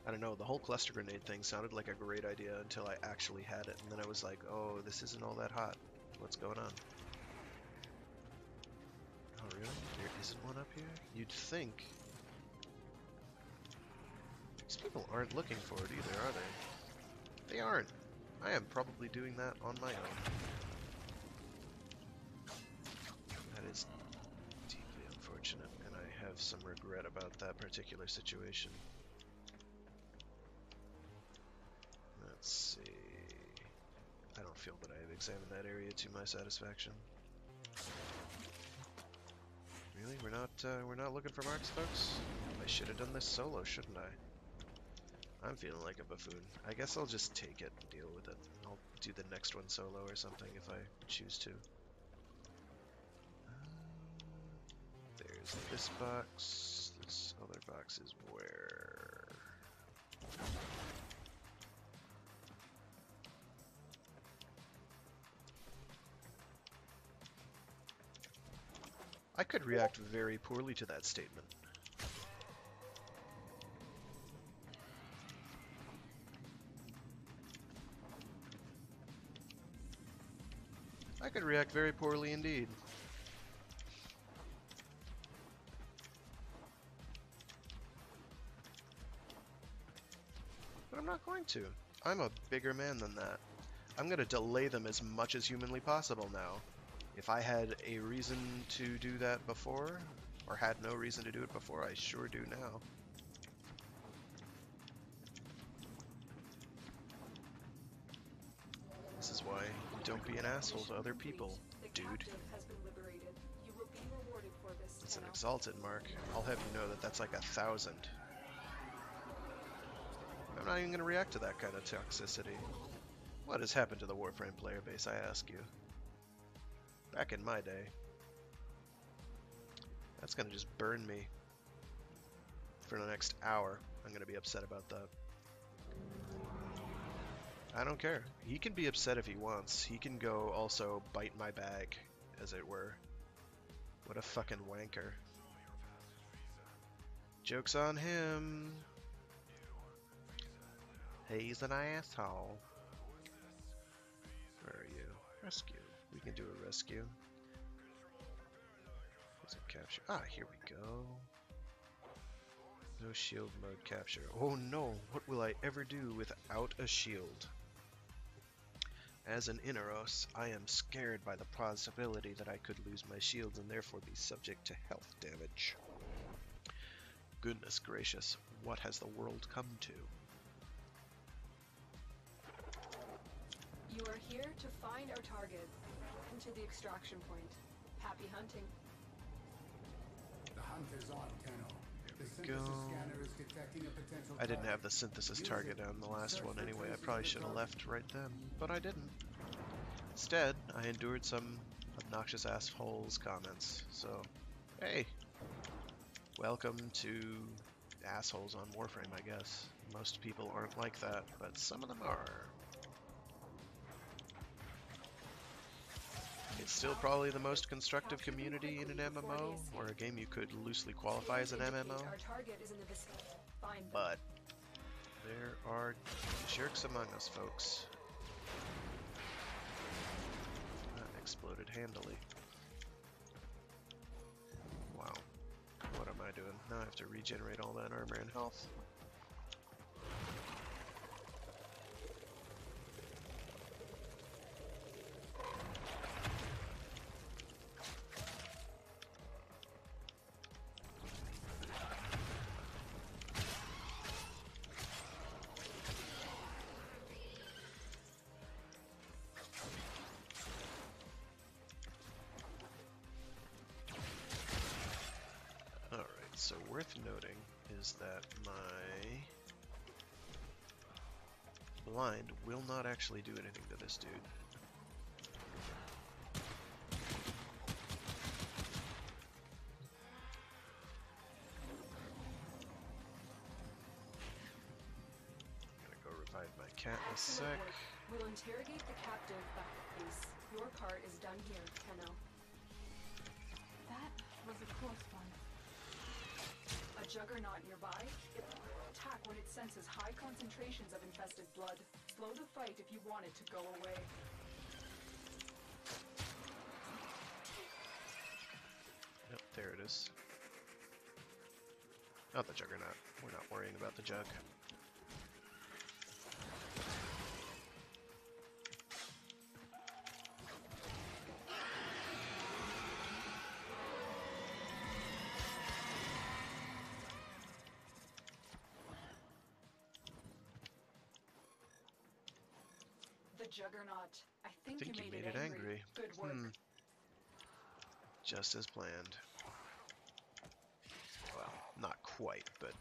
I don't know, the whole cluster grenade thing sounded like a great idea until I actually had it, and then I was like, oh, this isn't all that hot. What's going on? Oh, really? There isn't one up here? You'd think. These people aren't looking for it either, are they? They aren't. I am probably doing that on my own. That is deeply unfortunate, and I have some regret about that particular situation. Let's see. I don't feel that I have examined that area to my satisfaction. Really? We're not looking for marks, folks? I should have done this solo, shouldn't I? I'm feeling like a buffoon. I guess I'll just take it and deal with it. I'll do the next one solo or something if I choose to. There's this box. This other box is where? I could react very poorly to that statement. I could react very poorly indeed. But I'm not going to. I'm a bigger man than that. I'm going to delay them as much as humanly possible now. If I had a reason to do that before, or had no reason to do it before, I sure do now. This is why you don't be an asshole to other people, dude. It's an exalted mark. I'll have you know that that's like 1,000. I'm not even going to react to that kind of toxicity. What has happened to the Warframe player base, I ask you? Back in my day. That's going to just burn me for the next hour. I'm going to be upset about that. I don't care. He can be upset if he wants. He can go also bite my bag, as it were. What a fucking wanker. Joke's on him. He's an asshole. Where are you? Rescue. We can do a rescue. What's it capture? Ah, here we go. No shield mode capture. Oh no, what will I ever do without a shield? As an Inaros, I am scared by the possibility that I could lose my shields and therefore be subject to health damage. Goodness gracious, what has the world come to? You are here to find our target and to the extraction point. Happy hunting. The hunt is on, Tenno. The Go. synthesis scanner is detecting a potential I didn't target. have the synthesis target on the last one anyway. I probably should have left right then, but I didn't. Instead, I endured some obnoxious assholes' comments. So, hey, welcome to assholes on Warframe, I guess. Most people aren't like that, but some of them are. It's still probably the most constructive community in an MMO, or a game you could loosely qualify as an MMO. But there are jerks among us, folks. That exploded handily. Wow. What am I doing? Now I have to regenerate all that armor and health. So worth noting is that my blind will not actually do anything to this dude. I'm gonna go revive my cat in a sec. We'll interrogate the captive back at base. Your part is done here, Tenno. That was a close one. A juggernaut nearby? It will attack when it senses high concentrations of infested blood. Slow the fight if you want it to go away. Yep, there it is. Not the juggernaut. We're not worrying about the jug. Juggernaut. I think you made it angry. Good work. Just as planned. Not quite, but...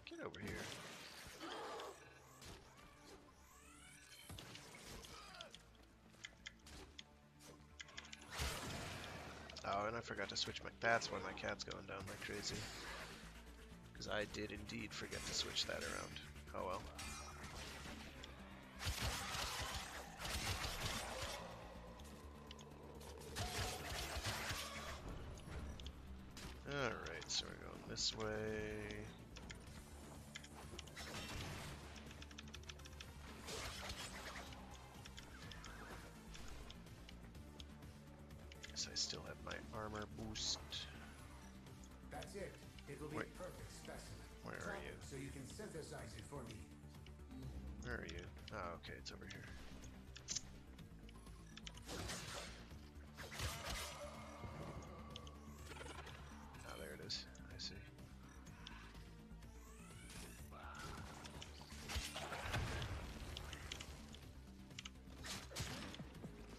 Get over here. Oh, and I forgot to switch my... That's why my cat's going down like crazy. Because I did indeed forget to switch that around. Oh well. Alright, so we're going this way. Guess I still have my armor boost. That's it. It will be Wait. a perfect specimen. Where are Drop you? it so you can synthesize it for me. Where are you? Oh, okay, it's over here. Oh, there it is. I see.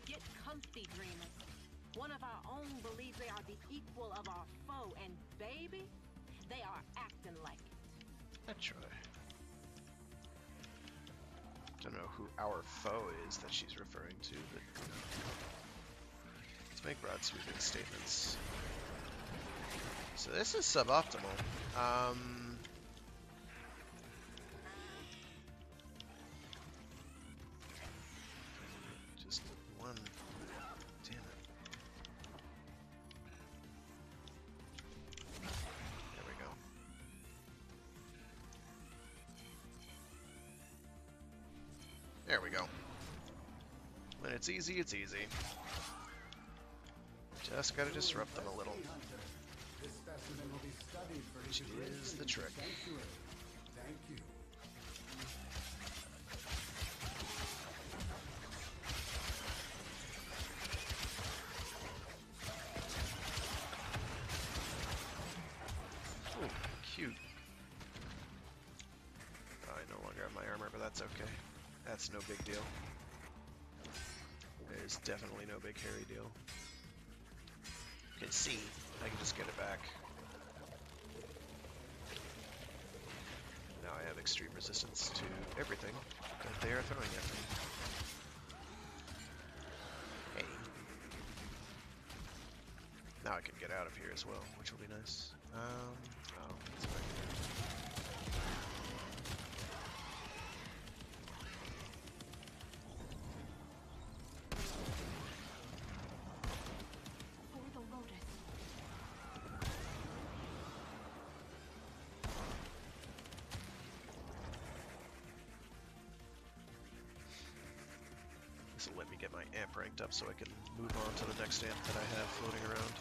Get comfy, dreamers. One of our own believes they are the equal of our foe, and baby, they are acting like it. I try. Don't know who our foe is that she's referring to, but let's make broad sweeping statements. So this is suboptimal. Just one. Damn it. There we go. There we go. When it's easy, it's easy. Just gotta disrupt them a little. This specimen will be studied for Which integration is the into trick. sanctuary. Thank you. Ooh, cute. Oh, I no longer have my armor, but that's okay. That's no big deal. There's definitely no big hairy deal. You can see, I can just get it back. Now I have extreme resistance to everything that they are throwing at me. Hey. Now I can get out of here as well, which will be nice. Oh, it's right here. For the Lotus. This will let me get my amp ranked up so I can move on to the next amp that I have floating around.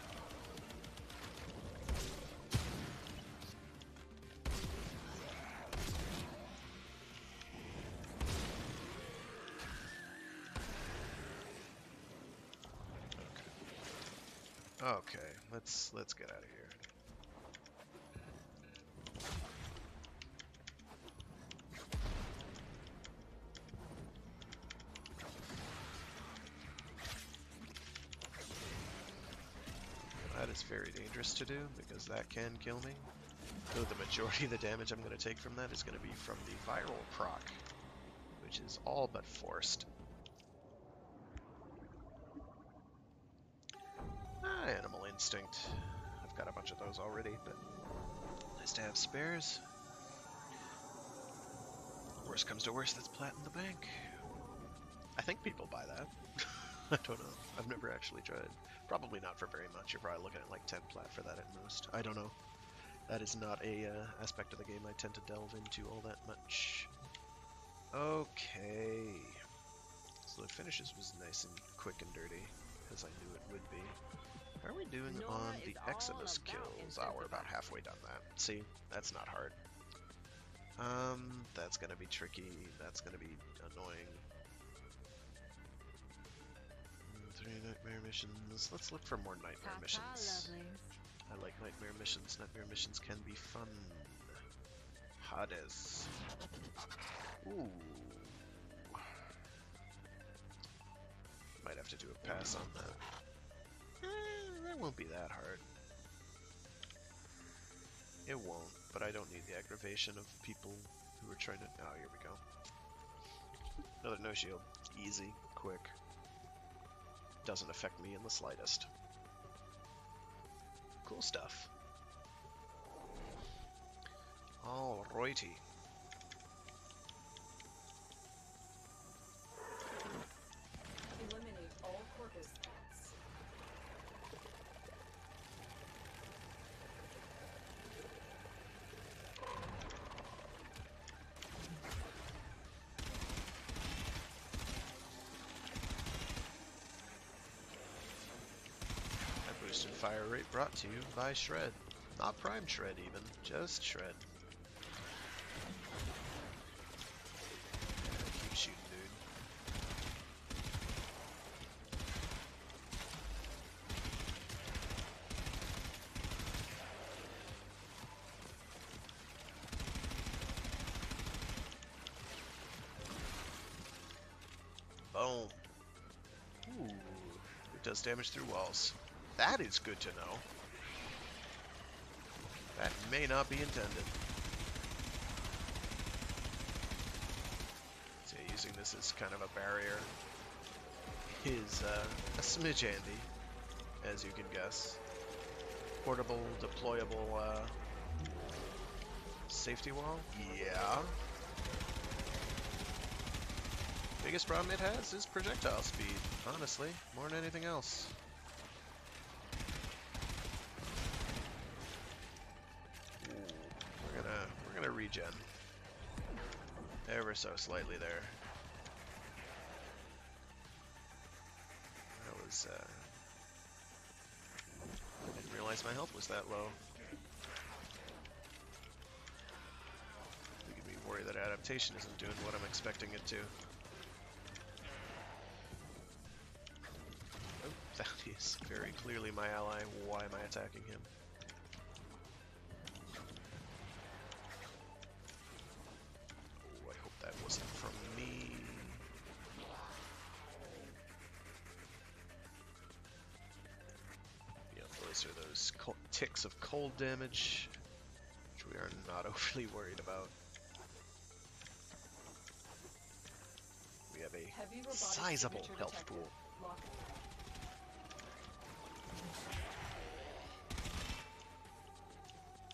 Okay, let's get out of here. That is very dangerous to do, because that can kill me. Though the majority of the damage I'm going to take from that is going to be from the viral proc, which is all but forced. Animal instinct. I've got a bunch of those already, but nice to have spares. Worst comes to worst, that's plat in the bank. I think people buy that. I don't know. I've never actually tried. Probably not for very much. You're probably looking at like 10 plat for that at most. I don't know. That is not a aspect of the game I tend to delve into all that much. Okay. So the finishes was nice and quick and dirty, as I knew it would be. How are we doing Nora on is the all Eximus about kills? Oh, we're about halfway done that. See, that's not hard. That's gonna be tricky. That's gonna be annoying. 3 nightmare missions. Let's look for more nightmare missions. I like nightmare missions. Nightmare missions can be fun. Hades. Ooh. Might have to do a pass on that. That won't be that hard. It won't, but I don't need the aggravation of people who are trying to... Oh, here we go. Another no shield. Easy, quick. Doesn't affect me in the slightest. Cool stuff. Alrighty. Eliminate all Corvus threats. That boosted fire rate brought to you by Shred. Not Prime Shred even, just Shred. Keep shooting, dude. Boom. Ooh, it does damage through walls. That is good to know. That may not be intended. So yeah, using this as kind of a barrier is a smidge handy, as you can guess. Portable, deployable safety wall? Yeah. Biggest problem it has is projectile speed, honestly, more than anything else. We're gonna regen. Ever so slightly there. That was I didn't realize my health was that low. We could be worried that adaptation isn't doing what I'm expecting it to. Oh, that is very clearly my ally. Why am I attacking him? Oh, I hope that wasn't from me. Yeah, those are those ticks of cold damage, which we are not overly worried about. We have Heavy a robotic sizable signature health detected. pool. Lock.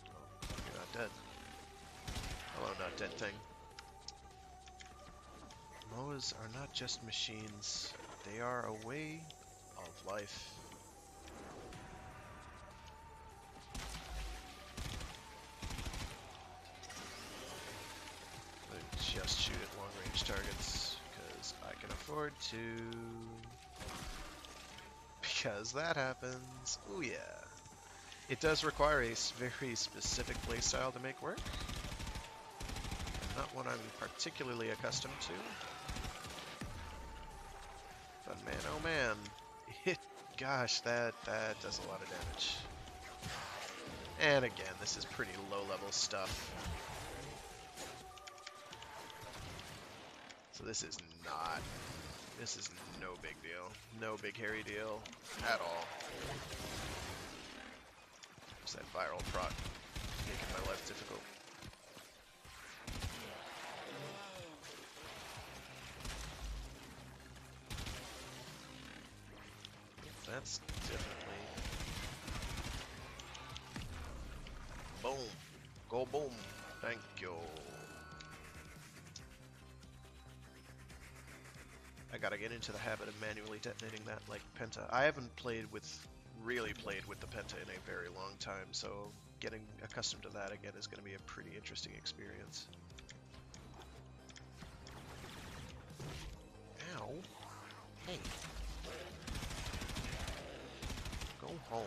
Oh, you're not dead. Hello, not dead thing. MOAs are not just machines, they are a way of life. I just shoot at long-range targets, because I can afford to. Because that happens. Oh yeah. It does require a very specific playstyle to make work. Not one I'm particularly accustomed to. But man, oh man, gosh, that does a lot of damage. And again, this is pretty low-level stuff. So this is no big deal. No big hairy deal at all. Just that viral proc making my life difficult. That's definitely... Boom. Go boom. Thank you. I gotta get into the habit of manually detonating that like Penta. I haven't really played with the Penta in a very long time, so getting accustomed to that again is gonna be a pretty interesting experience. Ow. Hey. Go home.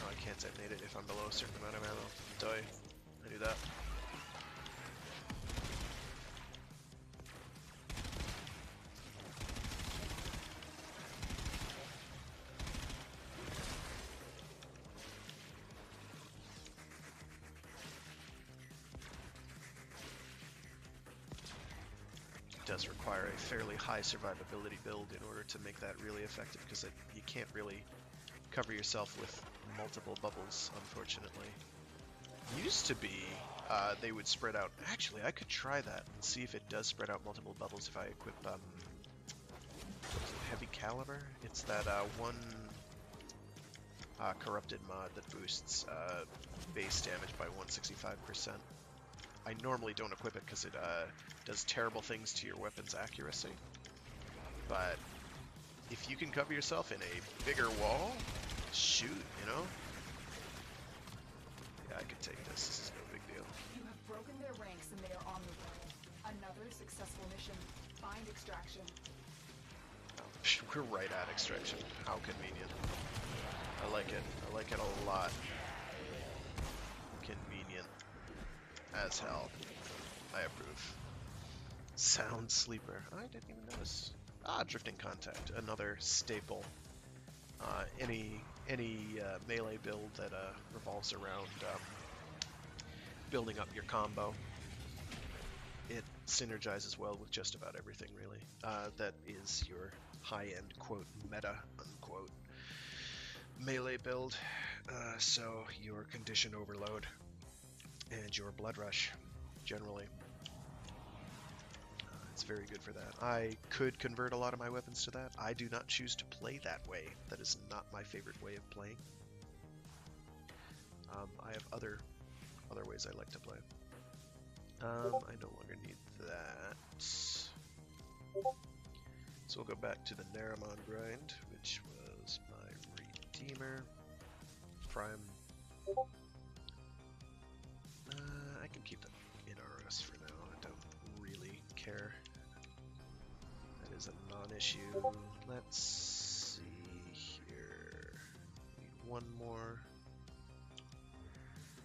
Oh, I can't detonate it if I'm below a certain amount of ammo. Die. I do that. does require a fairly high survivability build in order to make that really effective, because you can't really cover yourself with multiple bubbles, unfortunately. Used to be, they would spread out. Actually, I could try that and see if it does spread out multiple bubbles if I equip what is it, Heavy Caliber? It's that one corrupted mod that boosts base damage by 165%. I normally don't equip it because it does terrible things to your weapon's accuracy. But if you can cover yourself in a bigger wall, shoot, you know? Yeah, I could take this. This is no big deal. You have broken their ranks and they are on the way. Another successful mission. Find extraction. Oh, we're right at extraction. How convenient. I like it. I like it a lot. Convenient as hell. I approve. Sound Sleeper. I didn't even notice. Drifting Contact. Another staple. Any melee build that revolves around building up your combo. It synergizes well with just about everything, really. That is your high-end, quote, meta, unquote, melee build. So your Condition Overload and your Blood Rush, generally. It's very good for that. I could convert a lot of my weapons to that. I do not choose to play that way. That is not my favorite way of playing. I have other ways I like to play. I no longer need that. So we'll go back to the Naramon grind, which was my Redeemer. Prime. I can keep them in RS for now. I don't really care. That is a non-issue. Let's see here. Need one more.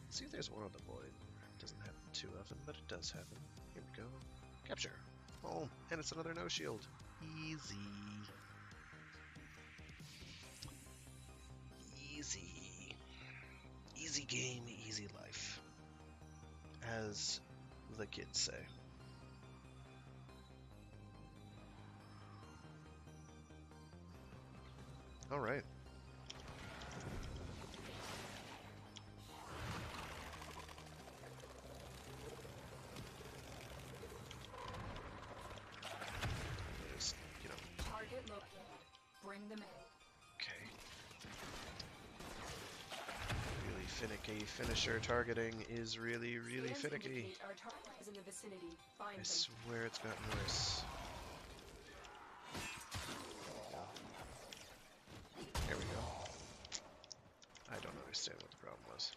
Let's see if there's one on the void. It doesn't happen too often, but it does happen. Here we go. Capture. Oh, and it's another no shield. Easy. Easy. Easy game, easy life. As the kids say. Alright. Just, you know. Target located. Bring them in. Okay. Really finicky. Finisher targeting is really, really Scans finicky. indicate our target is in the vicinity. Find I them. swear it's gotten worse. There we go. I don't understand what the problem was.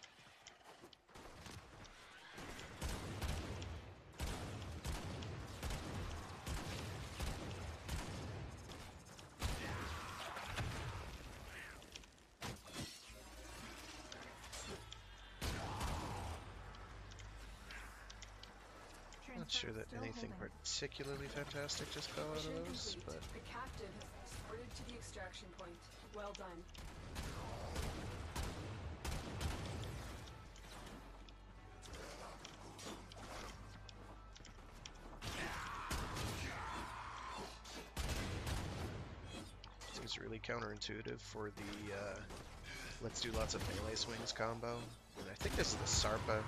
Not sure that anything particularly fantastic just fell out of Mission those, complete. but The captive has escorted to the extraction point. Well done. seems really counterintuitive for the let's do lots of melee swings combo. And I think this is the SARPA,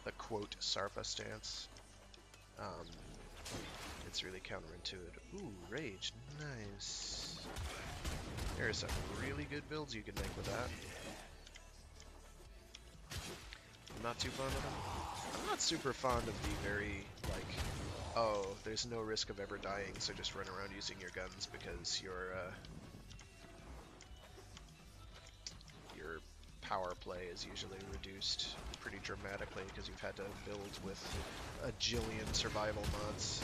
the quote SARPA stance. It's really counterintuitive. Ooh, Rage, nice. There are some really good builds you can make with that. I'm not too fond of them. I'm not super fond of the very, like, oh, there's no risk of ever dying, so just run around using your guns because your power play is usually reduced pretty dramatically because you've had to build with a jillion survival mods.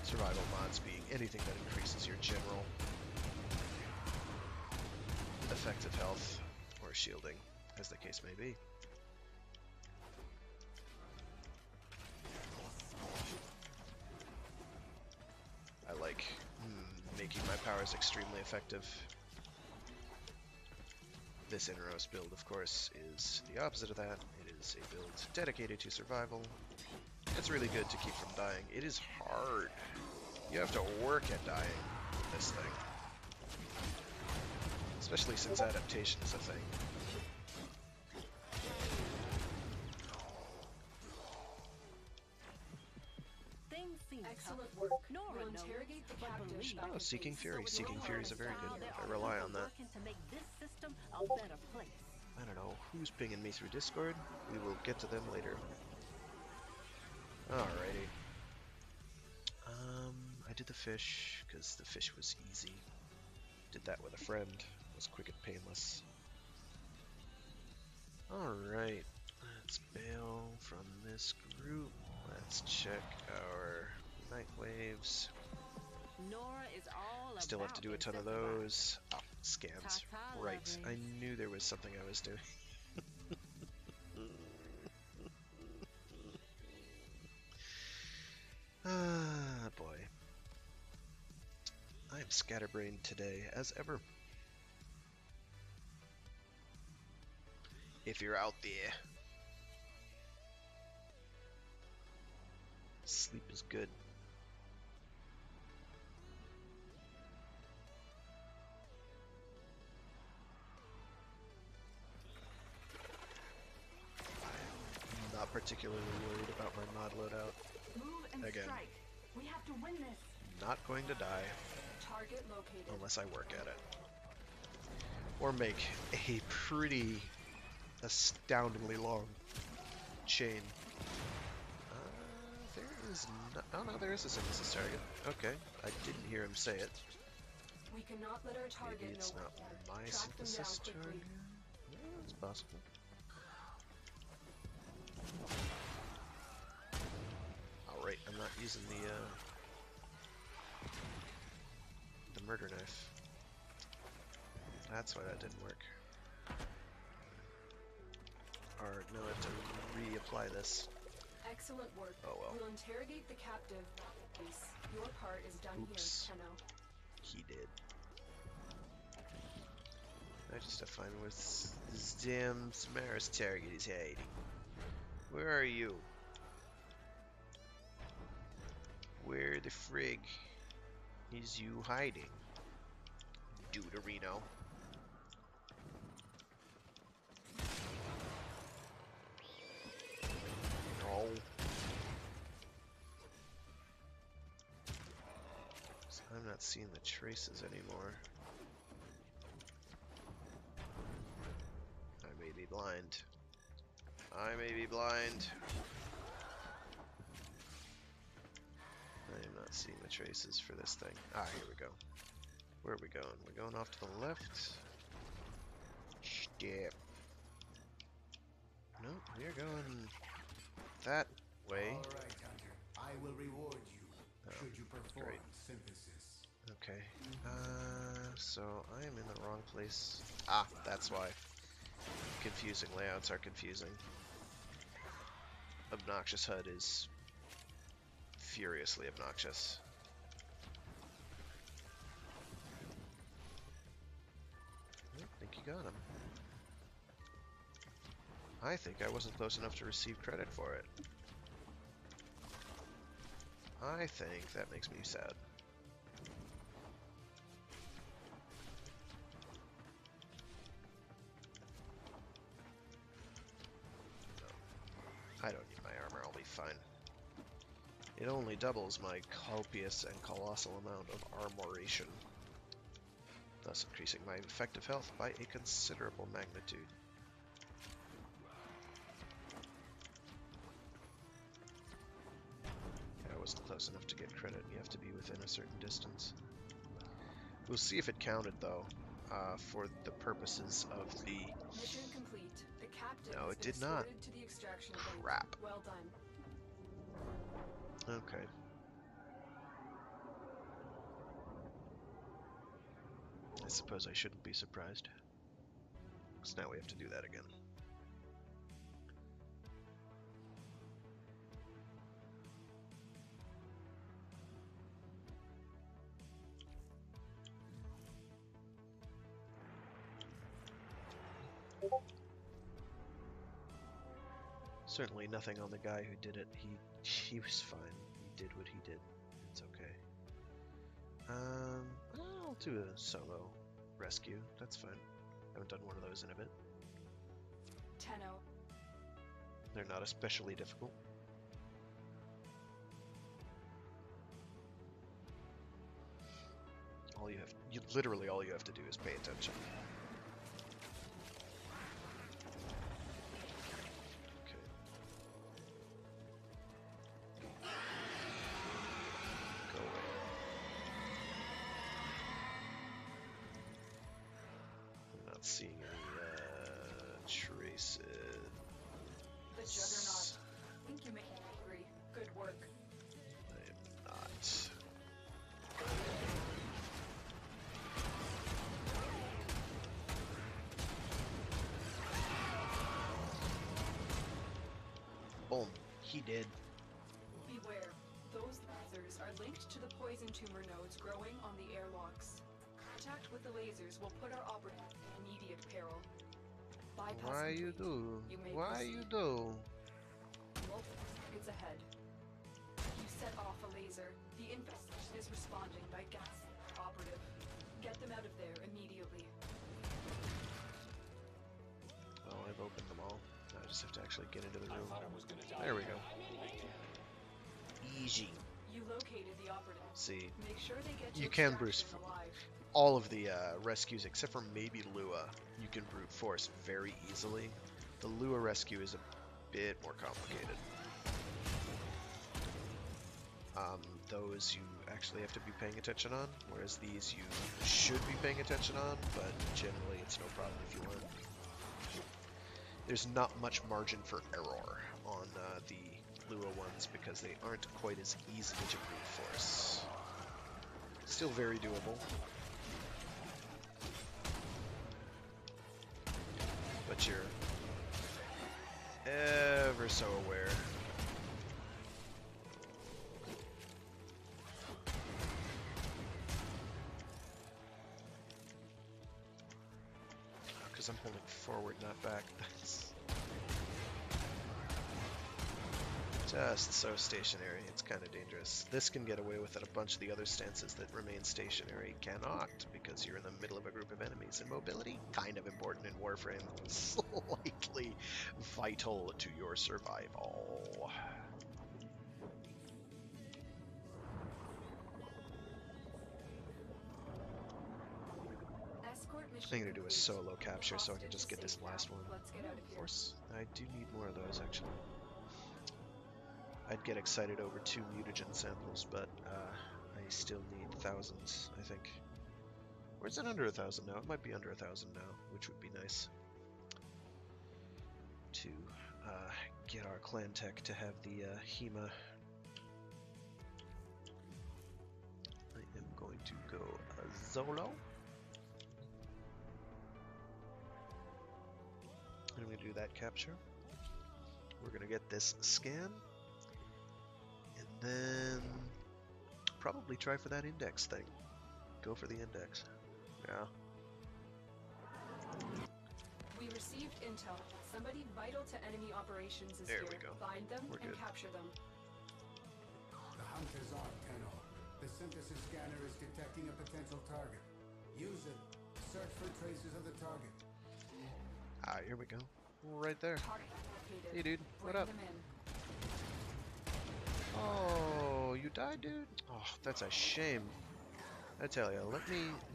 Survival mods being anything that increases your general effective health or shielding, as the case may be. I like making my powers extremely effective. This Inros build, of course, is the opposite of that. It is a build dedicated to survival. It's really good to keep from dying. It is hard. You have to work at dying in this thing. Especially since adaptation is a thing. Things seem Excellent tough. work. Nora We'll knows, interrogate the but captive believe. back Oh, in Seeking base. Fury. Seeking Fury is a very good There one. I are rely people on that. working to make this system a better place. I don't know who's pinging me through Discord. We will get to them later. Alrighty. I did the fish because the fish was easy. Did that with a friend. It was quick and painless. Alright. Let's bail from this group. Let's check our night waves. Nora is all Still have to do a ton of those. Oh, scans. Ta-ta, Right. I lovelies. knew there was something I was doing. Ah, boy. I am scatterbrained today, as ever. If you're out there, sleep is good. I'm not particularly worried about my mod loadout. Move and Again. strike. We have to win this. Not going to die Target located. unless I work at it. Or make a pretty astoundingly long chain. There is no... Oh no, there is a synthesis target. Okay, I didn't hear him say it. We cannot let our target Maybe it's know not we're my there. Track them synthesis down quickly. target? Yeah, it's possible. Alright, I'm not using the murder knife. That's why that didn't work. Or, no, I have to reapply this. Excellent work. Oh well. We'll interrogate the captive base. Your part is done Oops. here, Tenno. He did. I just have to find where this damn Samaris target is hiding. Where are you? Where the frig is you hiding? Deuterino. No. So I'm not seeing the traces anymore. I may be blind. I may be blind. I am not seeing the traces for this thing. Ah, here we go. Where are we going? We're going off to the left. Step. No, we are going that way. All right, Hunter. I will reward you should you perform great. synthesis. Okay. So I am in the wrong place. Ah, that's why. Confusing layouts are confusing. Obnoxious HUD is furiously obnoxious. I think you got him. I think I wasn't close enough to receive credit for it. I think that makes me sad. I don't need my armor, I'll be fine. It only doubles my copious and colossal amount of armoration, thus increasing my effective health by a considerable magnitude. I wasn't close enough to get credit, you have to be within a certain distance. We'll see if it counted though, for the purposes of the... Mission complete. The captive No, has it been did not. escorted to the extraction point. Crap. Well done. Okay. I suppose I shouldn't be surprised. Because now we have to do that again. Certainly nothing on the guy who did it. He was fine. He did what he did. It's okay. I'll do a solo rescue. That's fine. Haven't done one of those in a bit. Tenno. They're not especially difficult. Literally all you have to do is pay attention. Okay. Go away. I'm not seeing any traces. The Juggernaut. I think you make me angry. Good work. I am not. Boom. He did. Beware. Those lasers are linked to the poison tumor nodes growing on the airlocks. Contact with the lasers will put our operative in immediate peril. Bypass Why you complete. do? You may Why proceed. you do? It's ahead. You set off a laser. The infestation is responding by gas. Operative. Get them out of there immediately. Oh, I've opened them all. Now I just have to actually get into the room. There we go. Easy. You located the operative. See, Make sure they get you to can brute extraction alive. all of the rescues except for maybe Lua. You can brute force very easily. The Lua rescue is a bit more complicated. Those you actually have to be paying attention on, whereas these you should be paying attention on, but generally it's no problem if you aren't. There's not much margin for error on the Lua ones because they aren't quite as easy to brute force. Still very doable. But you're ever so aware. Because I'm holding forward, not back. That's just so stationary. It's kind of dangerous. This can get away with it. A bunch of the other stances that remain stationary cannot, because you're in the middle of a group of enemies. And mobility, kind of important in Warframe. Slightly vital to your survival. I'm going to do a solo capture so I can just get this last one. Of course, I do need more of those, actually. I'd get excited over 2 mutagen samples, but I still need thousands, I think. Or is it under 1,000 now? It might be under 1,000 now, which would be nice. To get our clan tech to have the HEMA. I am going to go solo. I'm going to do that capture. We're going to get this scan. And then probably try for that index thing. Go for the index. Yeah. We received intel. Somebody vital to enemy operations is There here. we go. Find them We're and good. capture them. The hunt is on, Tenno. The synthesis scanner is detecting a potential target. Use it. Search for traces of the target. Ah, here we go. Right there. Target located. Hey, dude. What Bring up? them in. Oh, you died, dude? Oh, that's a shame. I tell you,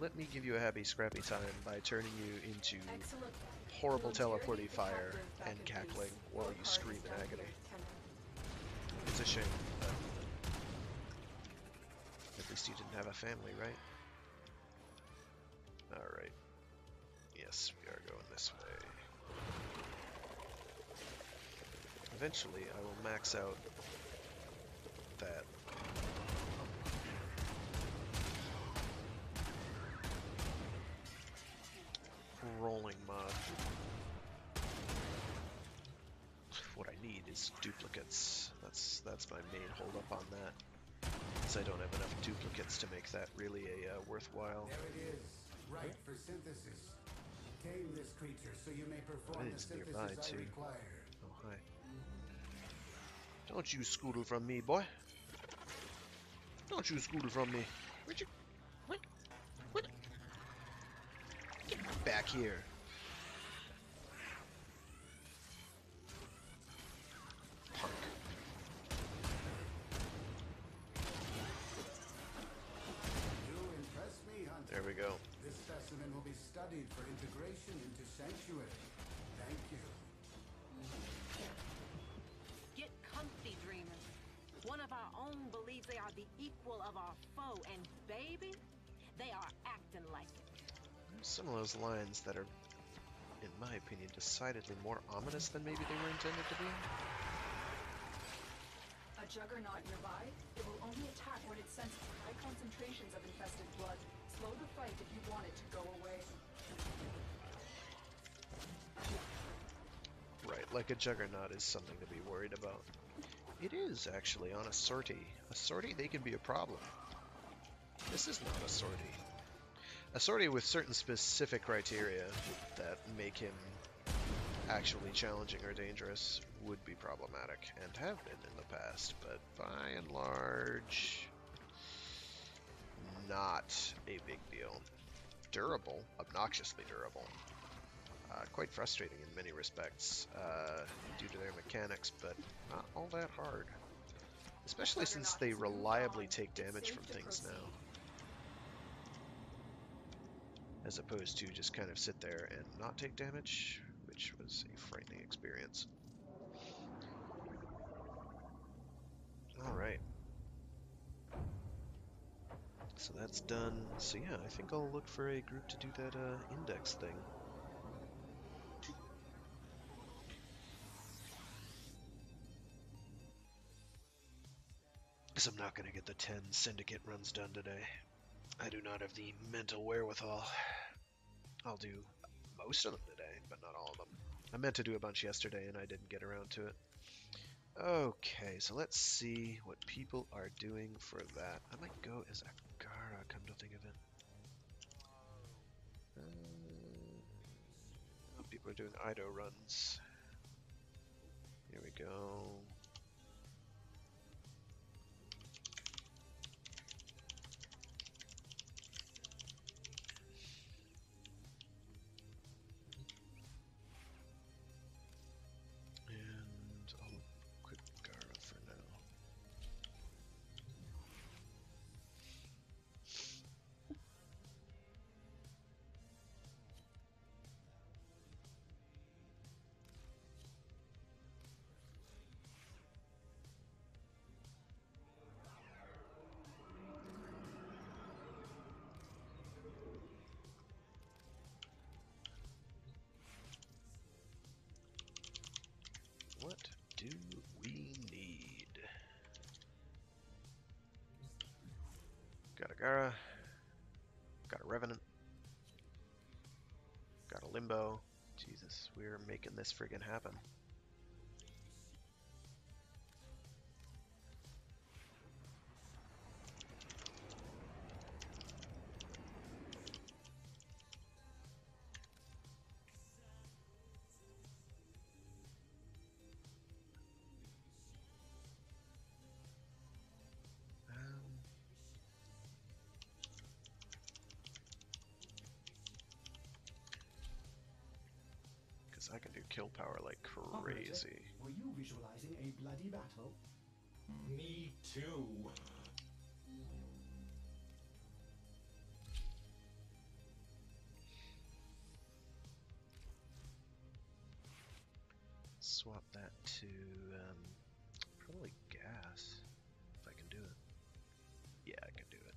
let me give you a happy scrappy time by turning you into Excellent. horrible We'll interrogate teleporty the fire captive back and in cackling base. while Your you card scream is in down agony. here, Tenno. It's a shame, but at least you didn't have a family, right? Alright. Yes, we are going this way. Eventually, I will max out that. Rolling mod. What I need is duplicates. That's my main holdup on that. Since I don't have enough duplicates to make that really a worthwhile. There it is. Right for synthesis. Tame this creature so you may perform It the is nearby, synthesis I too. require. Oh, hi. Don't you scootle from me, boy. Don't you scootle from me. Where'd you... What? Get back here. Punk. You impress me, Hunter. There we go. This specimen will be studied for integration into Sanctuary. Thank you. Get comfy, dreamers. One of our own believes they are the equal of our foe, and baby, they are acting like it. Some of those lines that are, in my opinion, decidedly more ominous than maybe they were intended to be. A juggernaut nearby? It will only attack when it senses high concentrations of infested blood. Slow the fight if you want it to go away. Right, like a juggernaut is something to be worried about. It is, actually, on a sortie. A sortie, they can be a problem. This is not a sortie. A sortie with certain specific criteria that make him actually challenging or dangerous would be problematic, and have been in the past, but by and large, not a big deal. Durable, obnoxiously durable. Quite frustrating in many respects due to their mechanics, but not all that hard. Especially since they reliably take damage from things now. As opposed to just kind of sit there and not take damage, which was a frightening experience. Alright. So that's done. So yeah, I think I'll look for a group to do that index thing. Because I'm not going to get the 10 syndicate runs done today. I do not have the mental wherewithal. I'll do most of them today, but not all of them. I meant to do a bunch yesterday and I didn't get around to it. Okay, so let's see what people are doing for that. I might go as Agara, come to think of it. People are doing Ido runs. Here we go. And I'll quit Gara for now. What do we need? Got a Gara, got a Revenant, got a Limbo. Jesus, we're making this friggin' happen. I can do kill power like Operator, crazy. were you visualizing a bloody battle? Me too. Swap that to probably gas, if I can do it. Yeah, I can do it.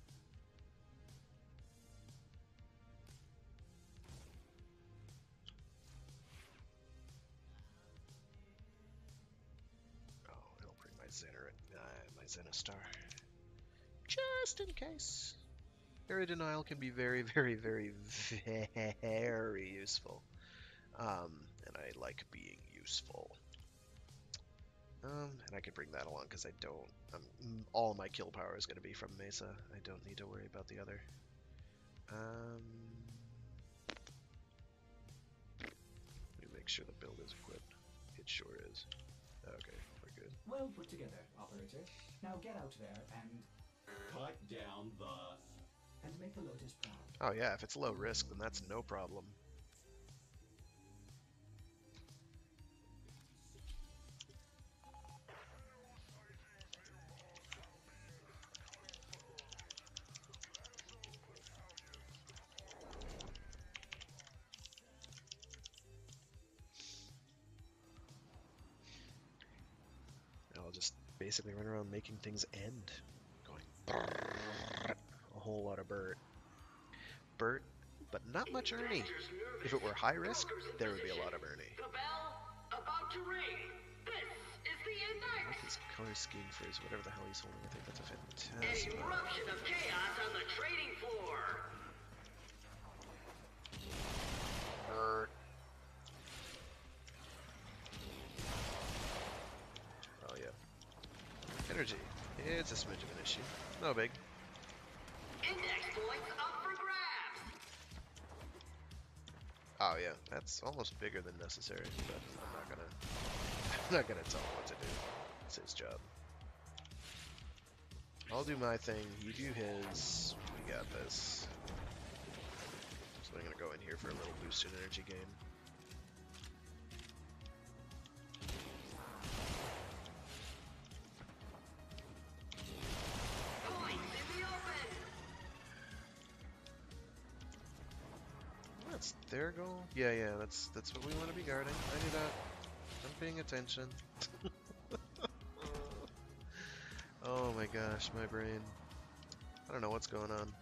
Oh, it'll bring my my Zenostar. Just in case. Area denial can be very, very, very, very useful. And I like being useful. And I can bring that along because I don't. All my kill power is going to be from Mesa. I don't need to worry about the other. Let me make sure the build is equipped. It sure is. Okay, we're good. good. Well put together, operator. Now get out there and Cut down the... make the Lotus proud. Oh yeah, if it's low risk, then that's no problem. I'll just basically run around making things end. Going a whole lot of Bert, but not much Ernie. If it were high risk, there would be a lot of Ernie. The bell about to ring. This is the I like index. his color scheme for his whatever the hell he's holding. I think that's a An fantastic. eruption of chaos on the trading floor. Bert. Oh yeah. Energy. It's a smidge of an issue. No big. Index points up for grabs. Oh yeah, that's almost bigger than necessary, but I'm not gonna tell him what to do. It's his job. I'll do my thing, you do his. We got this. So I'm gonna go in here for a little boosted energy game. Points in the open. That's their goal? Yeah, that's what we want to be guarding. I knew that. I'm paying attention. Oh my gosh, my brain. I don't know what's going on.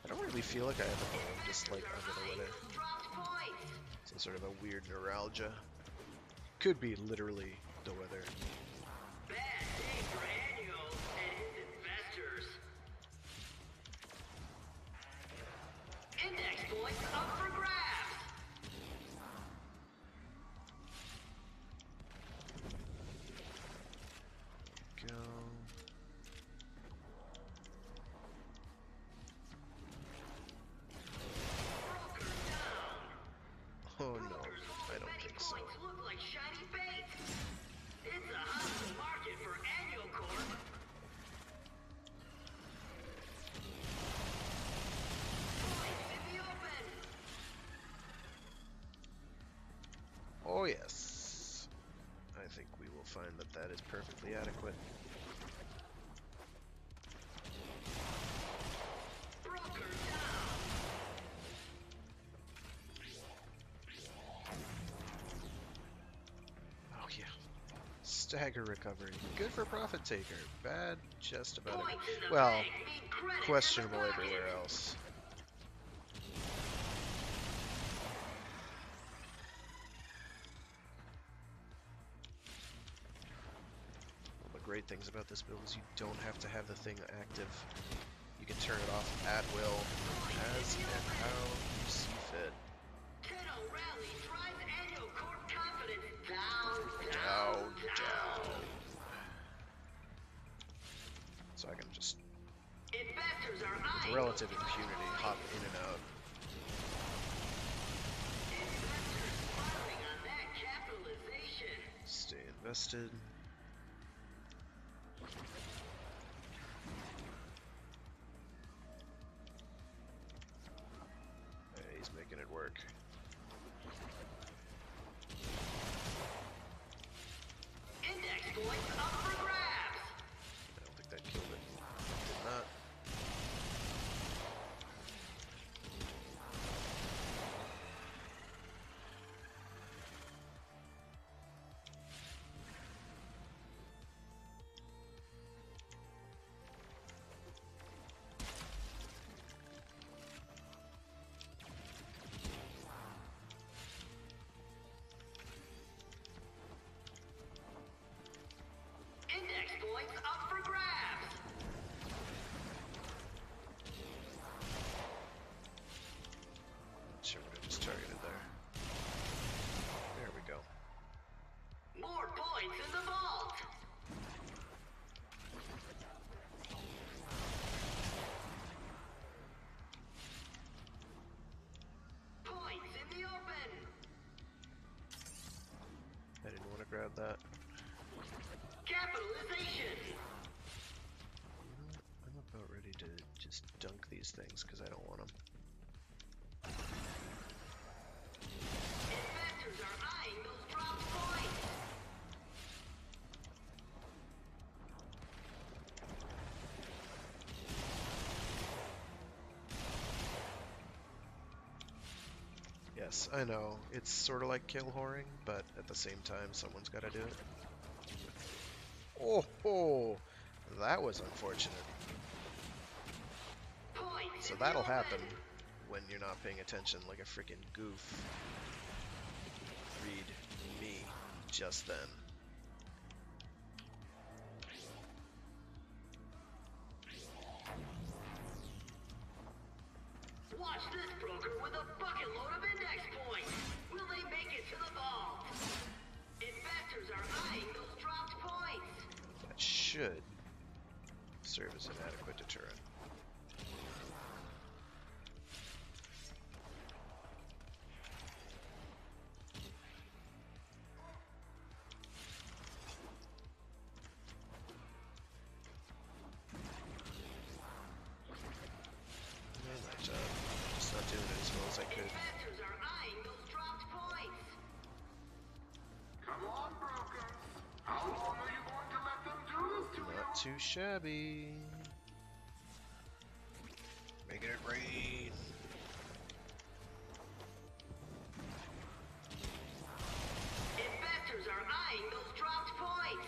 I don't really feel like I have a bone, just like under the weather. Dropped points. Some sort of a weird neuralgia. Could be literally the weather. Bad day for Annual and his investors. Index points up for grabs. Go. Broker down. Oh no, Brokers I don't betting think so. points look like shiny bait. It's a hostile market for Annual Corp. Points in the open. Oh yes. I think we will find that that is perfectly adequate. Broker down. Oh yeah. Stagger recovery. Good for profit taker. Bad just about Points everywhere. in the Well, bank mean credit questionable in the pocket. everywhere else. One of the great things about this build is you don't have to have the thing active. You can turn it off at will, as and how you see fit. Tenno rally drives Annual Corp confidence down. Down. So I can just, Investors are with eyeing relative those impunity, hop in and out. investors smiling on that capitalization. Stay invested. Yeah, he's making it work. Index points up for grabs. I don't think that killed it. Did not. Index points up for grabs. Sure, we're gonna just target it there. There we go. More points in the vault. Points in the open. I didn't want to grab that. Capitalization. I'm about ready to just dunk these things because I don't want them. Investors are eyeing those dropped points. Yes, I know. It's sort of like kill whoring, but at the same time, someone's got to do it. Oh, ho! That was unfortunate. Points So in the that'll open. happen when you're not paying attention like a freaking goof. Read me just then. Watch this broker with a bucket load of index points. Will they make it to the vault? Investors are eyeing those dropped points. That should serve as an adequate deterrent. Just not doing it as well as I could. Investors are eyeing those dropped points. Come on, broker. How long are you going to let them do this to you? Not too shabby. Making it rain. Investors are eyeing those dropped points.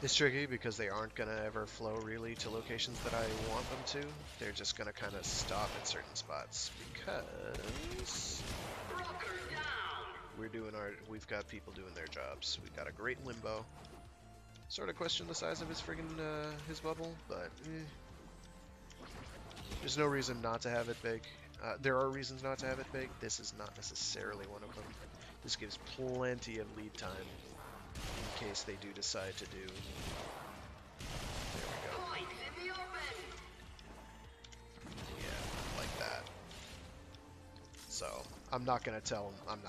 It's tricky because they aren't going to ever flow really to locations that I want them to. They're just going to kind of stop at certain spots because Broker down. we've got people doing their jobs. We've got a great limbo. Sort of question the size of his friggin' his bubble, but there's no reason not to have it big. There are reasons not to have it big. This is not necessarily one of them. This gives plenty of lead time in case they do decide to do. There we go. Points in the open. Yeah, like that. So, I'm not going to tell him,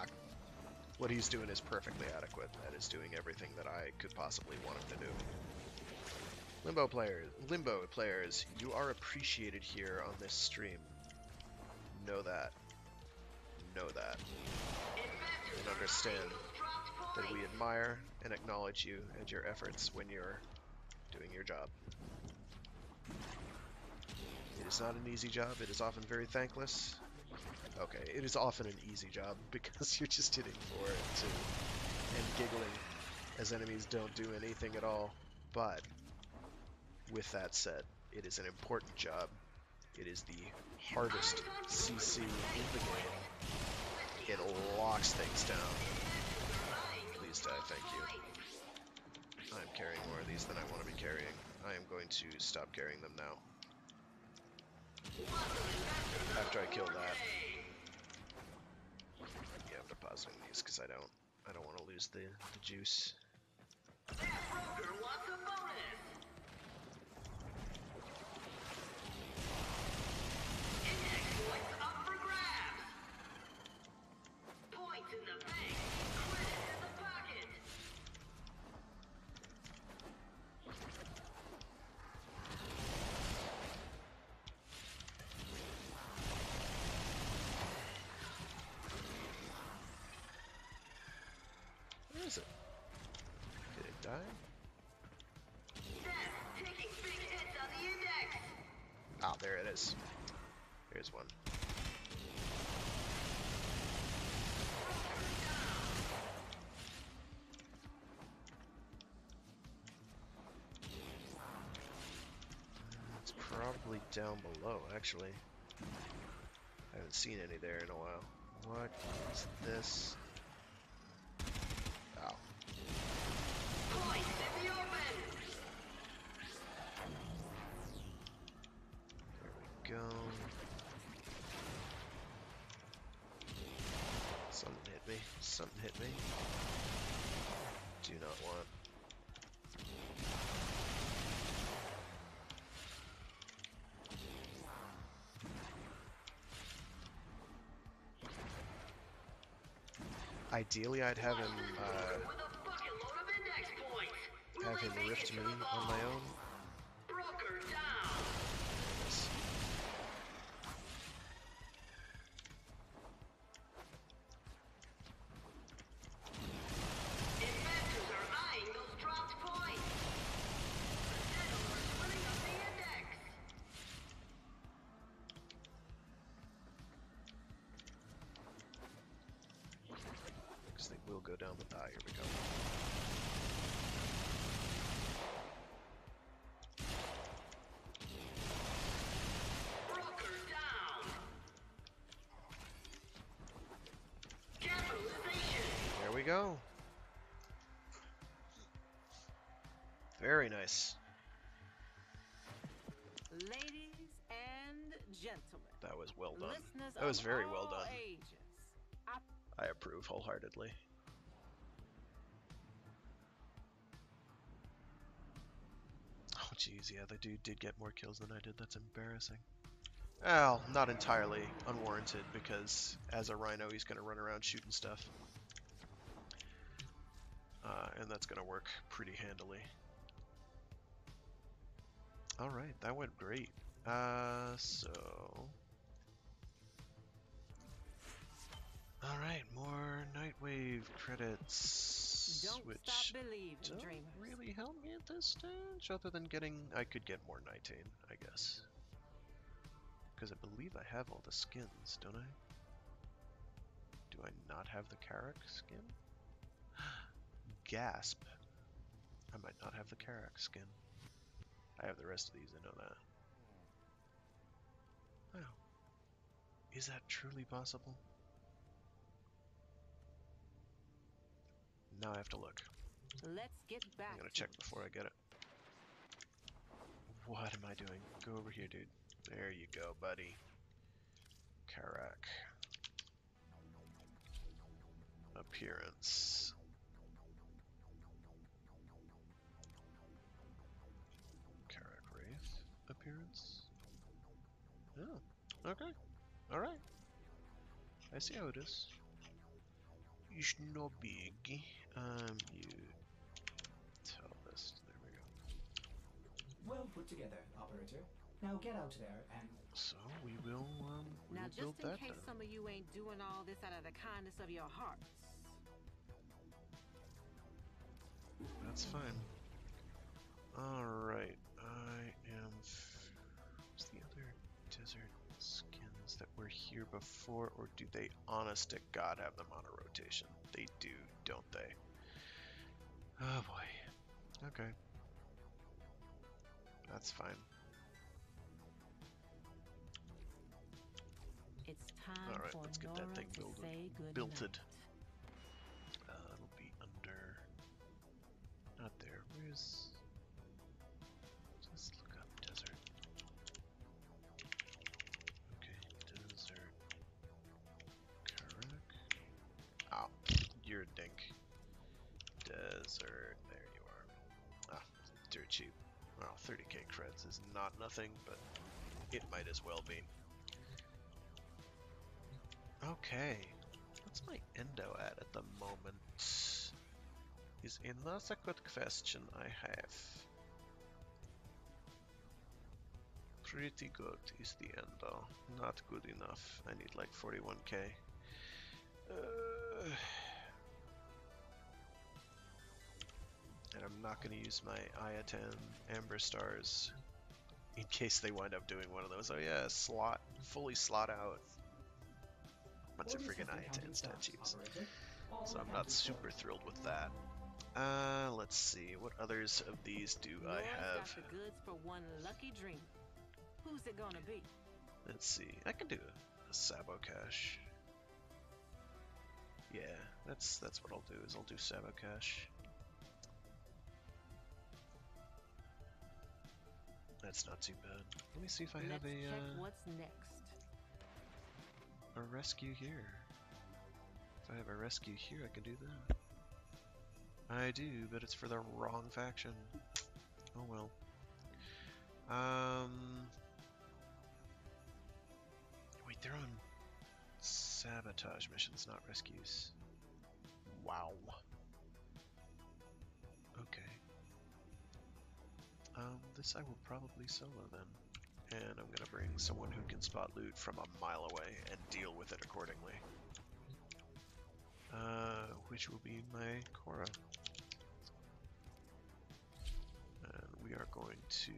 what he's doing is perfectly adequate. That is doing everything that I could possibly want him to do. Limbo players, you are appreciated here on this stream. Know that. Know that. And understand that we admire and acknowledge you and your efforts when you're doing your job. It is not an easy job. It is often very thankless. Okay, it is often an easy job because you're just hitting for it too, and giggling as enemies don't do anything at all. But with that said, it is an important job. It is the hardest CC in the game. It locks things down. Please die, thank you. I'm carrying more of these than I want to be carrying. I am going to stop carrying them now. After I kill that. Yeah, I'm depositing these because I don't want to lose the juice. That broker wants a bonus. Index points up for grabs. Points in the bank. Credit in the pocket. Where is it? Did it die? That's taking big hits on the index. Ah, there it is. Here's one. It's probably down below, actually. I haven't seen any there in a while. What is this? Ow. Points in the open. There we go. Something hit me. Something hit me. Do not want. Ideally, I'd have him With a bucket load of index points. have him they make rift it me to the on my vault? own. Broker down. Yes. Investors are eyeing those dropped points. The Sentinel are splitting up the index. Because they will go down the... Ah, here we go. Broker down. Capitalization. There we go. Very nice. Ladies and gentlemen, That was well done. listeners That was of very well all done. ages, I I approve wholeheartedly. Oh jeez, yeah, the dude did get more kills than I did. That's embarrassing. Well, not entirely unwarranted, because as a rhino, he's going to run around shooting stuff. And that's going to work pretty handily. Alright, that went great. So... Alright, more Nightwave credits, don't which stop believing, don't dreamers. really help me at this stage, other than getting... I could get more Nightane, I guess. Because I believe I have all the skins, don't I? Do I not have the Karak skin? Gasp. I might not have the Karak skin. I have the rest of these, I know that. Wow. Is that truly possible? Now I have to look. Let's get back. I'm gonna to check it. before I get it. What am I doing? Go over here, dude. There you go, buddy. Karak. Appearance. Karak Wraith. Appearance. Oh, okay. Alright. I see how it is. It's no big. You tell this. There we go. Well put together, operator. Now get out there and... So we will Now, build just in that case then. some of you ain't doing all this out of the kindness of your hearts, That's fine. Alright, I am... What's the other desert skins that were here before, or do they, honest to God, have them on a rotation? They do, don't they? Oh boy. Okay. That's fine. it's time Alright, for let's get Nora that thing to say good builted. night. It'll be under... Not there. Where's... Let's look up desert. Okay, desert. Karak. Oh, you're a dink. Desert. There you are. Ah, dirt cheap. Well, 30k creds is not nothing, but it might as well be. Okay. What's my endo at the moment? Is another good question I have. Pretty good is the endo. Not good enough. I need like 41k. And I'm not going to use my Iatan Amber Stars in case they wind up doing one of those. Oh yeah, slot, fully slot out. Bunch of friggin' Iatan statues. So I'm not super thrilled with that. Let's see, what others of these do I Nora's have? got the goods for one lucky dreamer. Who's it gonna be? Let's see, I can do a Sabo Cache. Yeah, that's what I'll do, is I'll do Sabo Cache. That's not too bad. Let me see if I Let's have check what's next. a rescue here. If I have a rescue here, I can do that. I do, but it's for the wrong faction. Oh well. Wait, they're on sabotage missions, not rescues. Wow. Okay. This I will probably solo then. And I'm gonna bring someone who can spot loot from a mile away and deal with it accordingly. Which will be my Korra. And we are going to